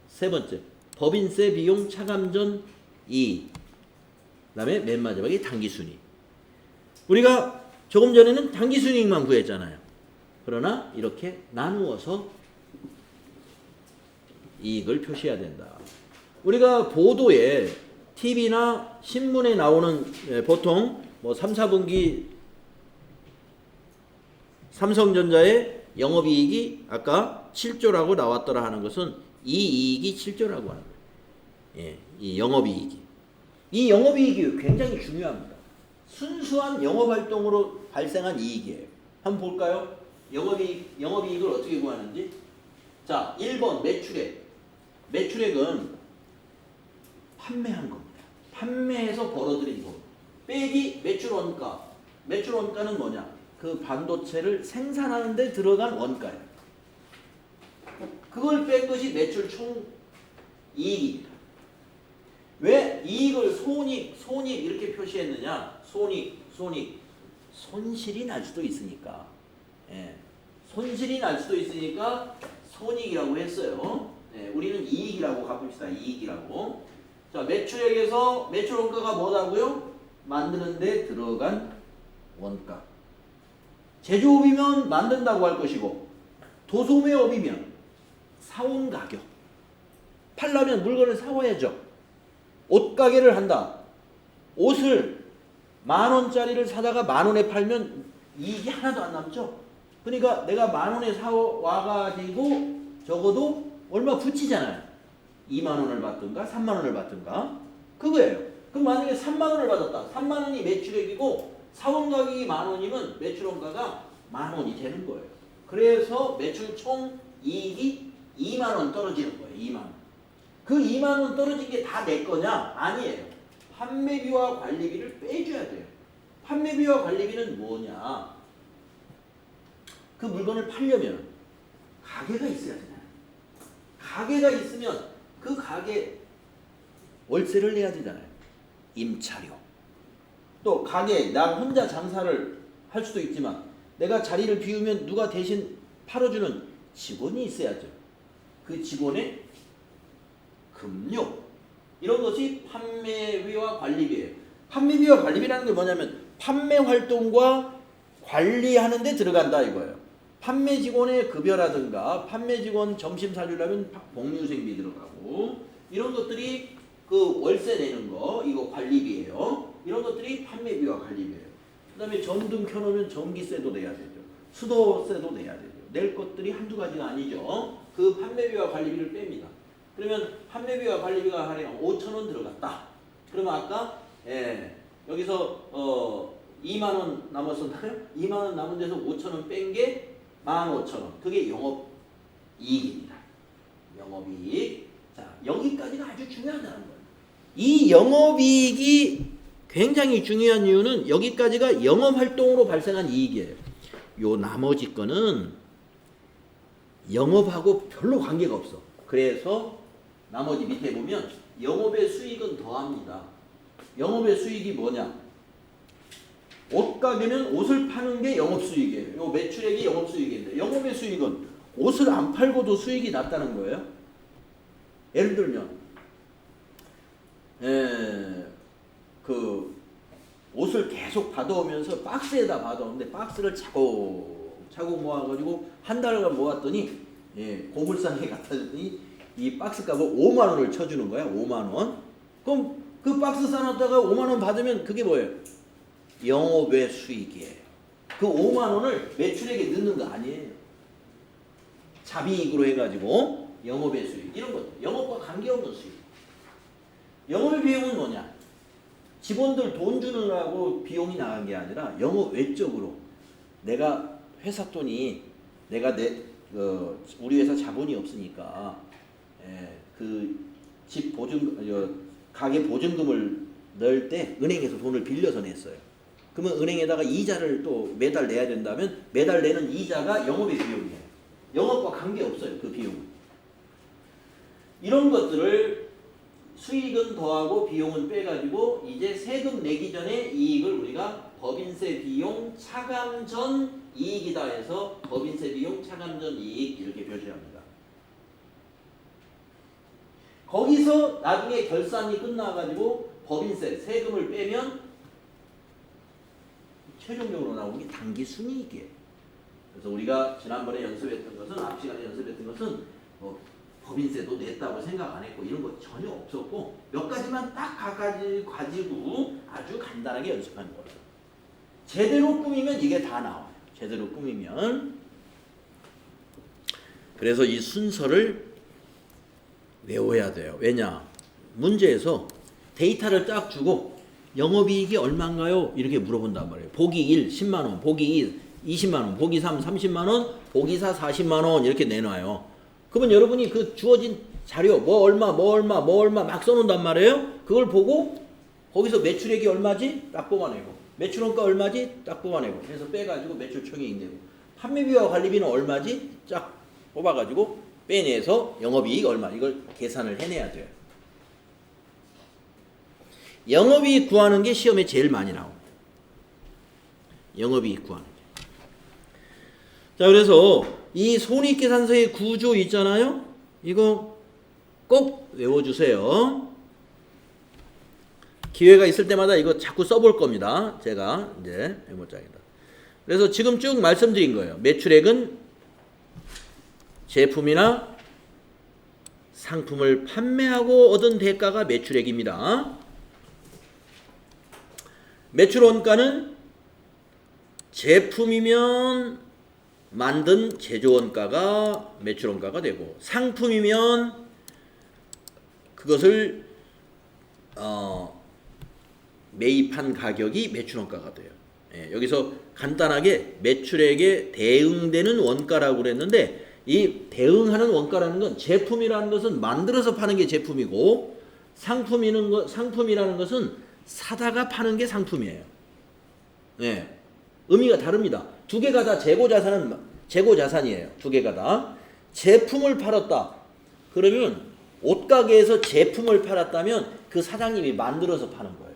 A: 세 번째, 법인세 비용 차감전 이익. 그 다음에 맨 마지막에 당기순이익. 우리가 조금 전에는 당기순이익만 구했잖아요. 그러나 이렇게 나누어서 이익을 표시해야 된다. 우리가 보도에 TV나 신문에 나오는 보통 뭐 3, 4분기 삼성전자의 영업이익이 아까 7조라고 나왔더라 하는 것은 이 이익이 7조라고 하는 거예요. 이 영업이익이. 이 영업이익이 굉장히 중요합니다. 순수한 영업활동으로 발생한 이익이에요. 한번 볼까요? 영업이익을 어떻게 구하는지. 자, 1번 매출액. 매출액은 판매한 겁니다. 판매해서 벌어들인 돈. 빼기 매출원가. 매출원가는 뭐냐? 그 반도체를 생산하는 데 들어간 원가예요. 그걸 뺀 것이 매출 총이익입니다. 왜 이익을 손익 이렇게 표시했느냐? 손실이 날 수도 있으니까. 손실이 날 수도 있으니까 손익이라고 했어요. 우리는 이익이라고 가봅시다. 이익이라고. 자, 매출액에서 매출 원가가 뭐라고요? 만드는 데 들어간 원가. 제조업이면 만든다고 할 것이고, 도소매업이면 사온 가격. 팔려면 물건을 사와야죠. 옷가게를 한다. 옷을 10,000원짜리를 사다가 10,000원에 팔면 이익이 하나도 안 남죠. 그러니까 내가 10,000원에 사와가지고 적어도 얼마 붙이잖아요. 20,000원을 받든가 30,000원을 받든가 그거예요. 그럼 만약에 30,000원을 받았다. 30,000원이 매출액이고 사원 가격이 10,000원이면 매출원가가 10,000원이 되는 거예요. 그래서 매출 총 이익이 20,000원 떨어지는 거예요. 20,000원. 그 20,000원 떨어진 게 다 내 거냐? 아니에요. 판매비와 관리비를 빼줘야 돼요. 판매비와 관리비는 뭐냐? 그 물건을 팔려면 가게가 있어야 되잖아요. 가게가 있으면 그 가게 월세를 내야 되잖아요. 임차료. 또 가게 나 혼자 장사를 할 수도 있지만 내가 자리를 비우면 누가 대신 팔아주는 직원이 있어야죠. 그 직원의 급료 이런 것이 판매비와 관리비예요. 판매비와 관리비라는 게 뭐냐면 판매 활동과 관리하는 데 들어간다 이거예요. 판매 직원의 급여라든가 판매 직원 점심 사주려면 복리후생비 들어가고 이런 것들이 그 월세 내는 거 이거 관리비예요. 이런 것들이 판매비와 관리비예요. 그 다음에 전등 켜놓으면 전기세도 내야 되죠. 수도세도 내야 되죠. 낼 것들이 한두 가지가 아니죠. 그 판매비와 관리비를 뺍니다. 그러면 판매비와 관리비가 하루에 5,000원 들어갔다. 그러면 아까 여기서 20,000원 남았었나요? 20,000원 남은 데서 5,000원 뺀 게 15,000원. 그게 영업이익입니다. 영업이익. 자, 여기까지가 아주 중요하다는 거예요. 이 영업이익이 굉장히 중요한 이유는 여기까지가 영업활동으로 발생한 이익이에요. 요 나머지 거는 영업하고 별로 관계가 없어. 그래서 나머지 밑에 보면 영업의 수익은 더합니다. 영업의 수익이 뭐냐? 옷가게는 옷을 파는 게 영업수익이에요. 요 매출액이 영업수익인데 영업의 수익은 옷을 안 팔고도 수익이 났다는 거예요. 예를 들면 그 옷을 계속 받아오면서 박스에다 받아오는데 박스를 차곡차곡 모아가지고 한 달간 모았더니 고물상에 갖다 줬더니 이 박스 값을 5만 원을 쳐주는 거야. 5만 원. 그럼 그 박스 싸놨다가 5만 원 받으면 그게 뭐예요? 영업외 수익이에요. 그 5만 원을 매출액에 넣는 거 아니에요. 자비익으로 해가지고 영업외 수익 이런 것 영업과 관계없는 수익. 영업의 비용은 뭐냐? 직원들 돈 주느라고 비용이 나간 게 아니라 영업 외적으로 내가 회사 돈이 내가 우리 회사 자본이 없으니까 그 집 보증 가게 보증금을 넣을 때 은행에서 돈을 빌려서 냈어요. 그러면 은행에다가 이자를 또 매달 내야 된다면 매달 내는 이자가 영업의 비용이에요. 영업과 관계 없어요. 그 비용은. 이런 것들을 수익은 더하고 비용은 빼가지고 이제 세금 내기 전에 이익을 우리가 법인세 비용 차감 전 이익이다 해서 법인세 비용 차감 전 이익 이렇게 표시합니다. 거기서 나중에 결산이 끝나가지고 법인세 세금을 빼면 최종적으로 나오는 게 당기 순이익이에요. 그래서 우리가 지난번에 연습했던 것은 앞 시간에 연습했던 것은 법인세도 냈다고 생각 안 했고 이런 거 전혀 없었고 몇 가지만 딱 가지고 아주 간단하게 연습하는 거예요. 제대로 꾸미면 이게 다 나와요. 제대로 꾸미면. 그래서 이 순서를 외워야 돼요. 왜냐? 문제에서 데이터를 딱 주고 영업이익이 얼마인가요? 이렇게 물어본단 말이에요. 보기 1, 10만 원, 보기 2, 20만 원, 보기 3, 30만 원, 보기 4, 40만 원 이렇게 내놔요. 그러면 여러분이 그 주어진 자료 뭐 얼마 막 써놓는단 말이에요. 그걸 보고 거기서 매출액이 얼마지? 딱 뽑아내고 매출원가 얼마지? 딱 뽑아내고 해서 빼가지고 매출 총액 내고 판매비와 관리비는 얼마지? 쫙 뽑아가지고 빼내서 영업이익 얼마 이걸 계산을 해내야 돼요. 영업이익 구하는 게 시험에 제일 많이 나옵니다. 영업이익 구하는 게. 자, 그래서 이 손익계산서의 구조 있잖아요. 이거 꼭 외워주세요. 기회가 있을 때마다 이거 자꾸 써볼 겁니다. 제가 이제 메모장에다. 그래서 지금 쭉 말씀드린 거예요. 매출액은 제품이나 상품을 판매하고 얻은 대가가 매출액입니다. 매출원가는 제품이면 만든 제조원가가 매출원가가 되고 상품이면 그것을 매입한 가격이 매출원가가 돼요. 여기서 간단하게 매출액에 대응되는 원가라고 그랬는데 이 대응하는 원가라는 건 제품이라는 것은 만들어서 파는 게 제품이고 상품이라는 것은 사다가 파는 게 상품이에요. 의미가 다릅니다. 두 개가 다 재고자산이에요. 두 개가 다. 제품을 팔았다. 그러면 옷가게에서 제품을 팔았다면 그 사장님이 만들어서 파는 거예요.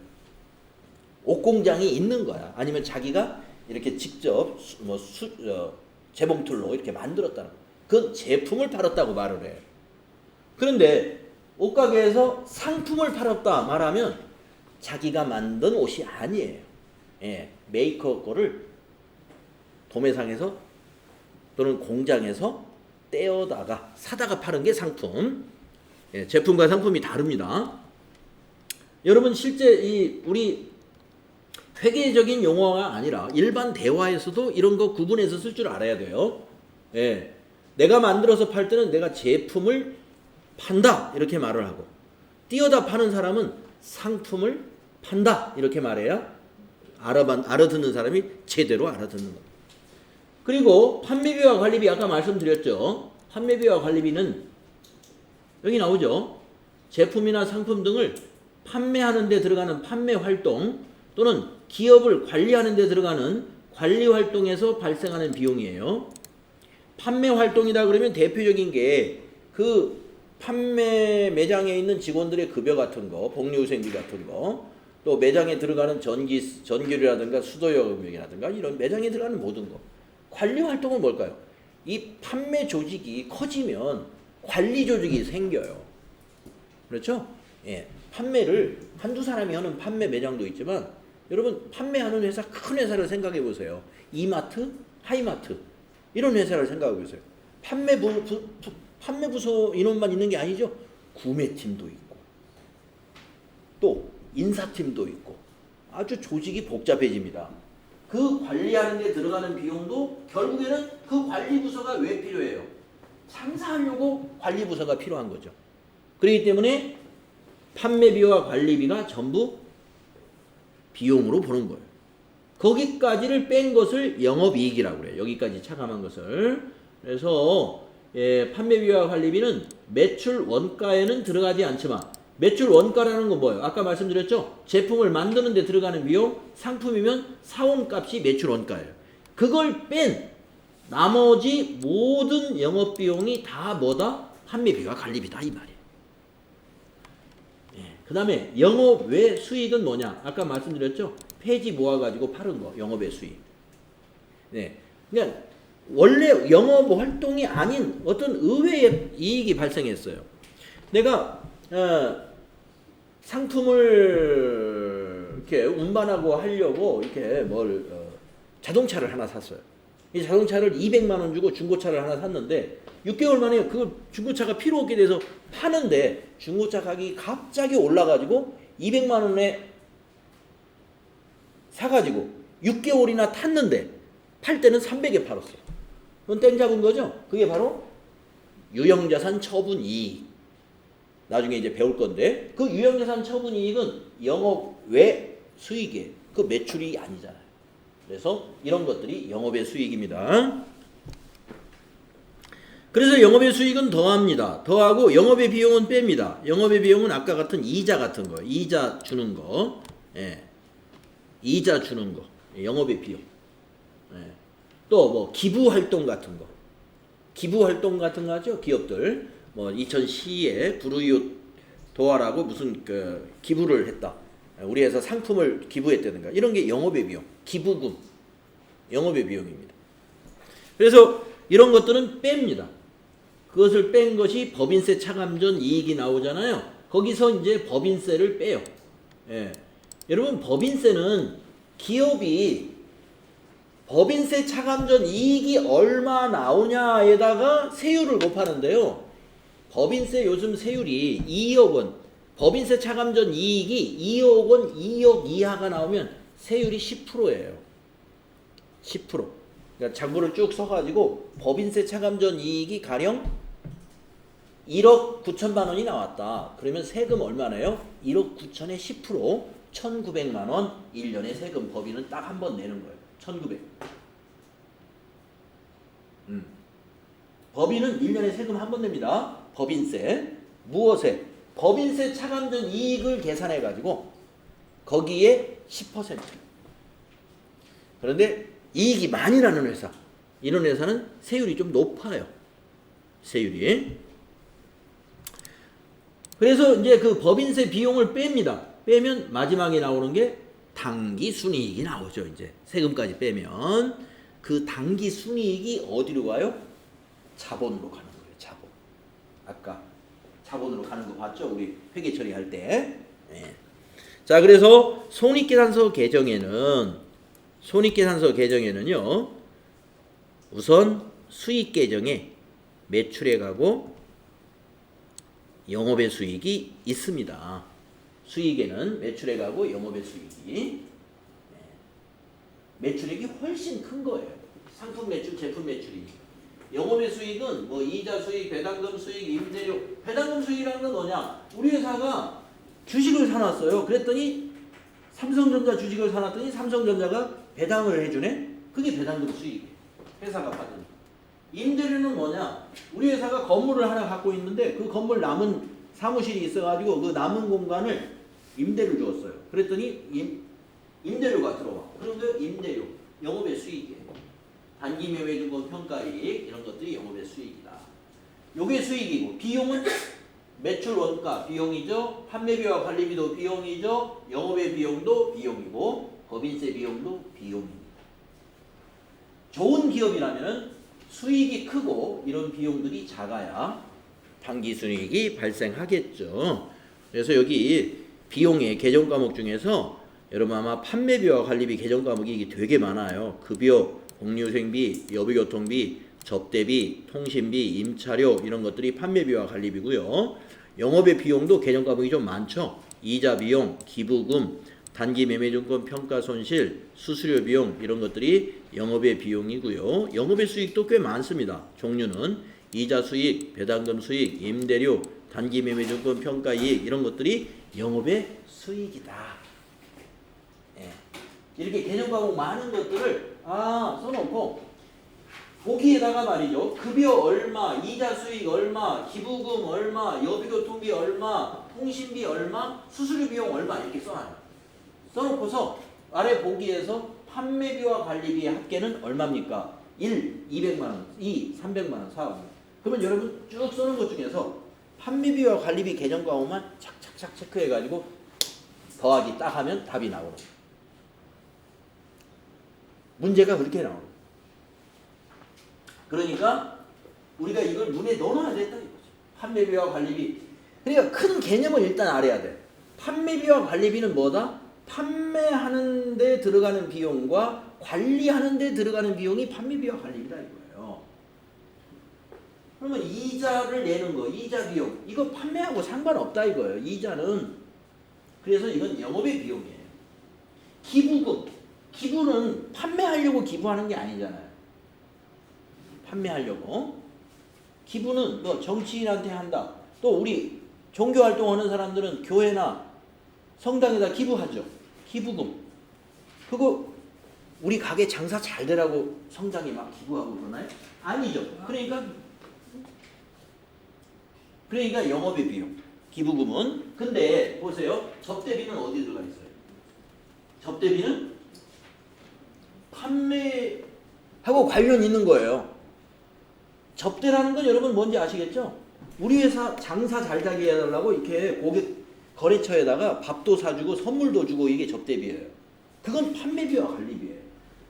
A: 옷공장이 있는 거야. 아니면 자기가 이렇게 직접 재봉틀로 이렇게 만들었다는 거예요. 그건 제품을 팔았다고 말을 해요. 그런데 옷가게에서 상품을 팔았다 말하면 자기가 만든 옷이 아니에요. 메이커 거를 도매상에서 또는 공장에서 떼어다가 사다가 파는 게 상품. 제품과 상품이 다릅니다. 여러분 실제 우리 회계적인 용어가 아니라 일반 대화에서도 이런 거 구분해서 쓸 줄 알아야 돼요. 내가 만들어서 팔 때는 내가 제품을 판다 이렇게 말을 하고 띄어다 파는 사람은 상품을 판다 이렇게 말해야 알아듣는 사람이 제대로 알아듣는 겁니다. 그리고 판매비와 관리비 아까 말씀드렸죠. 판매비와 관리비는 여기 나오죠. 제품이나 상품 등을 판매하는 데 들어가는 판매 활동 또는 기업을 관리하는 데 들어가는 관리 활동에서 발생하는 비용이에요. 판매 활동이다 그러면 대표적인 게 그 판매 매장에 있는 직원들의 급여 같은 거, 복리후생비 같은 거, 또 매장에 들어가는 전기료라든가 수도요금이라든가 이런 매장에 들어가는 모든 거. 관리 활동은 뭘까요? 이 판매 조직이 커지면 관리 조직이 생겨요. 그렇죠? 예. 판매를 한두 사람이 하는 판매 매장도 있지만 여러분 판매하는 회사 큰 회사를 생각해 보세요. 이마트, 하이마트 이런 회사를 생각해 보세요. 판매 부서 인원만 있는 게 아니죠. 구매팀도 있고 또 인사팀도 있고 아주 조직이 복잡해집니다. 그 관리하는 데 들어가는 비용도 결국에는 그 관리부서가 왜 필요해요? 장사하려고 관리부서가 필요한 거죠. 그렇기 때문에 판매비와 관리비가 전부 비용으로 보는 거예요. 거기까지를 뺀 것을 영업이익이라고 그래요. 여기까지 차감한 것을. 그래서 판매비와 관리비는 매출 원가에는 들어가지 않지만 매출 원가라는 건 뭐예요? 아까 말씀드렸죠? 제품을 만드는 데 들어가는 비용, 상품이면 사온 값이 매출 원가예요. 그걸 뺀 나머지 모든 영업비용이 다 뭐다? 판매비와 관리비다 이 말이에요. 그 다음에 영업 외 수익은 뭐냐? 아까 말씀드렸죠? 폐지 모아가지고 파는 거, 영업 외 수익. 네. 그러니까 원래 영업 활동이 아닌 어떤 의외의 이익이 발생했어요. 내가 상품을 이렇게 운반하고 하려고 이렇게 자동차를 하나 샀어요. 이 자동차를 200만 원 주고 중고차를 하나 샀는데 6개월 만에 그 중고차가 필요 없게 돼서 파는데 중고차 가격이 갑자기 올라가지고 200만 원에 사가지고 6개월이나 탔는데 팔 때는 300에 팔았어요. 그건 땡 잡은 거죠. 그게 바로 유형자산 처분 이익. 나중에 이제 배울 건데 그 유형자산 처분 이익은 영업 외 수익이에요. 그 매출이 아니잖아요. 그래서 이런 것들이 영업의 수익입니다. 그래서 영업의 수익은 더합니다. 더하고 영업의 비용은 뺍니다. 영업의 비용은 아까 같은 이자 같은 거, 이자 주는 거, 이자 주는 거, 영업의 비용. 또 뭐 기부 활동 같은 거, 기부 활동 같은 거 하죠. 기업들 뭐 이천시에 불우이웃 도와라고 무슨 기부를 했다. 우리 회사 상품을 기부했다든가 이런 게 영업의 비용, 기부금, 영업의 비용입니다. 그래서 이런 것들은 뺍니다. 그것을 뺀 것이 법인세 차감 전 이익이 나오잖아요. 거기서 이제 법인세를 빼요. 여러분 법인세는 기업이 법인세 차감 전 이익이 얼마 나오냐에다가 세율을 곱하는데요. 법인세 요즘 세율이 2억 원, 법인세 차감 전 이익이 2억 원, 2억 이하가 나오면 세율이 10%예요. 10%. 그러니까 장부를 쭉 써가지고 법인세 차감 전 이익이 가령 1억 9천만 원이 나왔다. 그러면 세금 얼마나요? 1억 9천에 10%, 1,900만 원 1년에 세금 법인은 딱 한 번 내는 거예요. 1,900. 법인은 1년에 세금 한 번 냅니다. 법인세. 무엇에? 법인세 차감 전 이익을 계산해 가지고 거기에 10%. 그런데 이익이 많이 나는 회사, 이런 회사는 세율이 좀 높아요. 세율이. 그래서 이제 그 법인세 비용을 뺍니다. 빼면 마지막에 나오는 게 당기 순이익이 나오죠. 이제 세금까지 빼면 그 당기 순이익이 어디로 가요? 자본으로 가는 거예요. 자본. 아까 자본으로 가는 거 봤죠? 우리 회계 처리할 때. 자, 그래서 손익계산서 개정에는요. 우선 수익 계정에 매출액하고 영업의 수익이 있습니다. 수익에는 매출액하고 영업의 수익이 매출액이 훨씬 큰 거예요. 상품 매출, 제품 매출이. 영업의 수익은 뭐 이자 수익, 배당금 수익, 임대료. 배당금 수익이라는 건 뭐냐? 우리 회사가 주식을 사놨어요. 그랬더니 삼성전자 주식을 사놨더니 삼성전자가 배당을 해주네. 그게 배당금 수익이에요. 회사가 받은. 임대료는 뭐냐? 우리 회사가 건물을 하나 갖고 있는데 그 건물 남은 사무실이 있어가지고 그 남은 공간을 임대를 주었어요. 그랬더니 임대료가 들어와. 그런데 임대료, 영업의 수익이에요. 단기 매매주고 평가이익 이런 것들이 영업의 수익이다. 요게 수익이고 비용은 매출 원가 비용이죠. 판매비와 관리비도 비용이죠. 영업의 비용도 비용이고 법인세 비용도 비용입니다. 좋은 기업이라면 수익이 크고 이런 비용들이 작아야 당기 순이익이 발생하겠죠. 그래서 여기 비용의 개정 과목 중에서 여러분 아마 판매비와 관리비 개정 과목이 이게 되게 많아요. 급여, 복리후생비, 여비교통비, 접대비, 통신비, 임차료 이런 것들이 판매비와 관리비고요. 영업의 비용도 개정 과목이 좀 많죠. 이자 비용, 기부금, 단기 매매증권 평가 손실, 수수료 비용 이런 것들이 영업의 비용이고요. 영업의 수익도 꽤 많습니다. 종류는 이자 수익, 배당금 수익, 임대료, 단기 매매증권 평가 이익 이런 것들이 영업의 수익이다. 예. 이렇게 개정 과목 많은 것들을 써놓고 보기에다가 말이죠. 급여 얼마, 이자 수익 얼마, 기부금 얼마, 여비교통비 얼마, 통신비 얼마, 수수료 비용 얼마 이렇게 써놔요. 써놓고서 아래 보기에서 판매비와 관리비의 합계는 얼마입니까? 1. 200만원 2. 300만원 4. 그러면 여러분 쭉 써놓은 것 중에서 판매비와 관리비 개정 과목만 착착착 체크해가지고 더하기 딱 하면 답이 나오는 거예요. 문제가 그렇게 나오는 거예요. 그러니까 우리가 이걸 눈에 넣어놔야 된다 이거죠. 판매비와 관리비. 그러니까 큰 개념을 일단 알아야 돼. 판매비와 관리비는 뭐다? 판매하는 데 들어가는 비용과 관리하는 데 들어가는 비용이 판매비와 관리비다 이거예요. 그러면 이자를 내는 거, 이자 비용 이거 판매하고 상관없다 이거예요. 이자는. 그래서 이건 영업의 비용이에요. 기부금, 기부는 판매하려고 기부하는 게 아니잖아요. 판매하려고. 기부는 뭐 정치인한테 한다. 또 우리 종교활동하는 사람들은 교회나 성당에다 기부하죠. 기부금. 그거 우리 가게 장사 잘 되라고 성당에 막 기부하고 그러나요? 아니죠. 그러니까 영업의 비용. 기부금은. 근데 보세요. 접대비는 어디 들어가 있어요? 접대비는 판매하고 관련 있는 거예요. 접대라는 건 여러분 뭔지 아시겠죠? 우리 회사 장사 잘 되게 해달라고 이렇게 고객 거래처에다가 밥도 사주고 선물도 주고 이게 접대비예요. 그건 판매비와 관리비예요.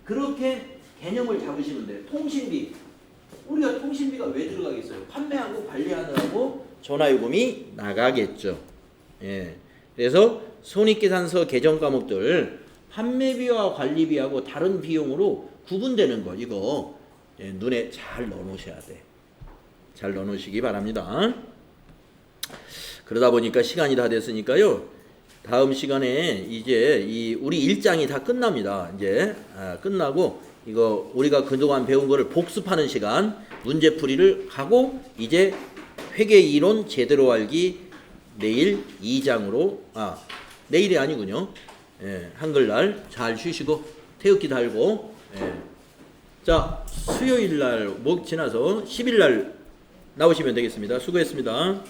A: 그렇게 개념을 잡으시면 돼요. 통신비. 우리가 통신비가 왜 들어가겠어요? 판매하고 관리하느라고 전화요금이 나가겠죠. 예. 그래서 손익계산서 개정 과목들 판매비와 관리비하고 다른 비용으로 구분되는 거 이거 눈에 잘 넣어놓으셔야 돼. 잘 넣어놓으시기 바랍니다. 그러다 보니까 시간이 다 됐으니까요. 다음 시간에 이제 우리 1장이 다 끝납니다. 이제 끝나고 이거 우리가 그동안 배운 거를 복습하는 시간, 문제풀이를 하고 이제 회계 이론 제대로 알기 내일 2장으로 내일이 아니군요. 예, 한글날 잘 쉬시고 태극기 달고 자 수요일날 지나서 10일날 나오시면 되겠습니다. 수고했습니다.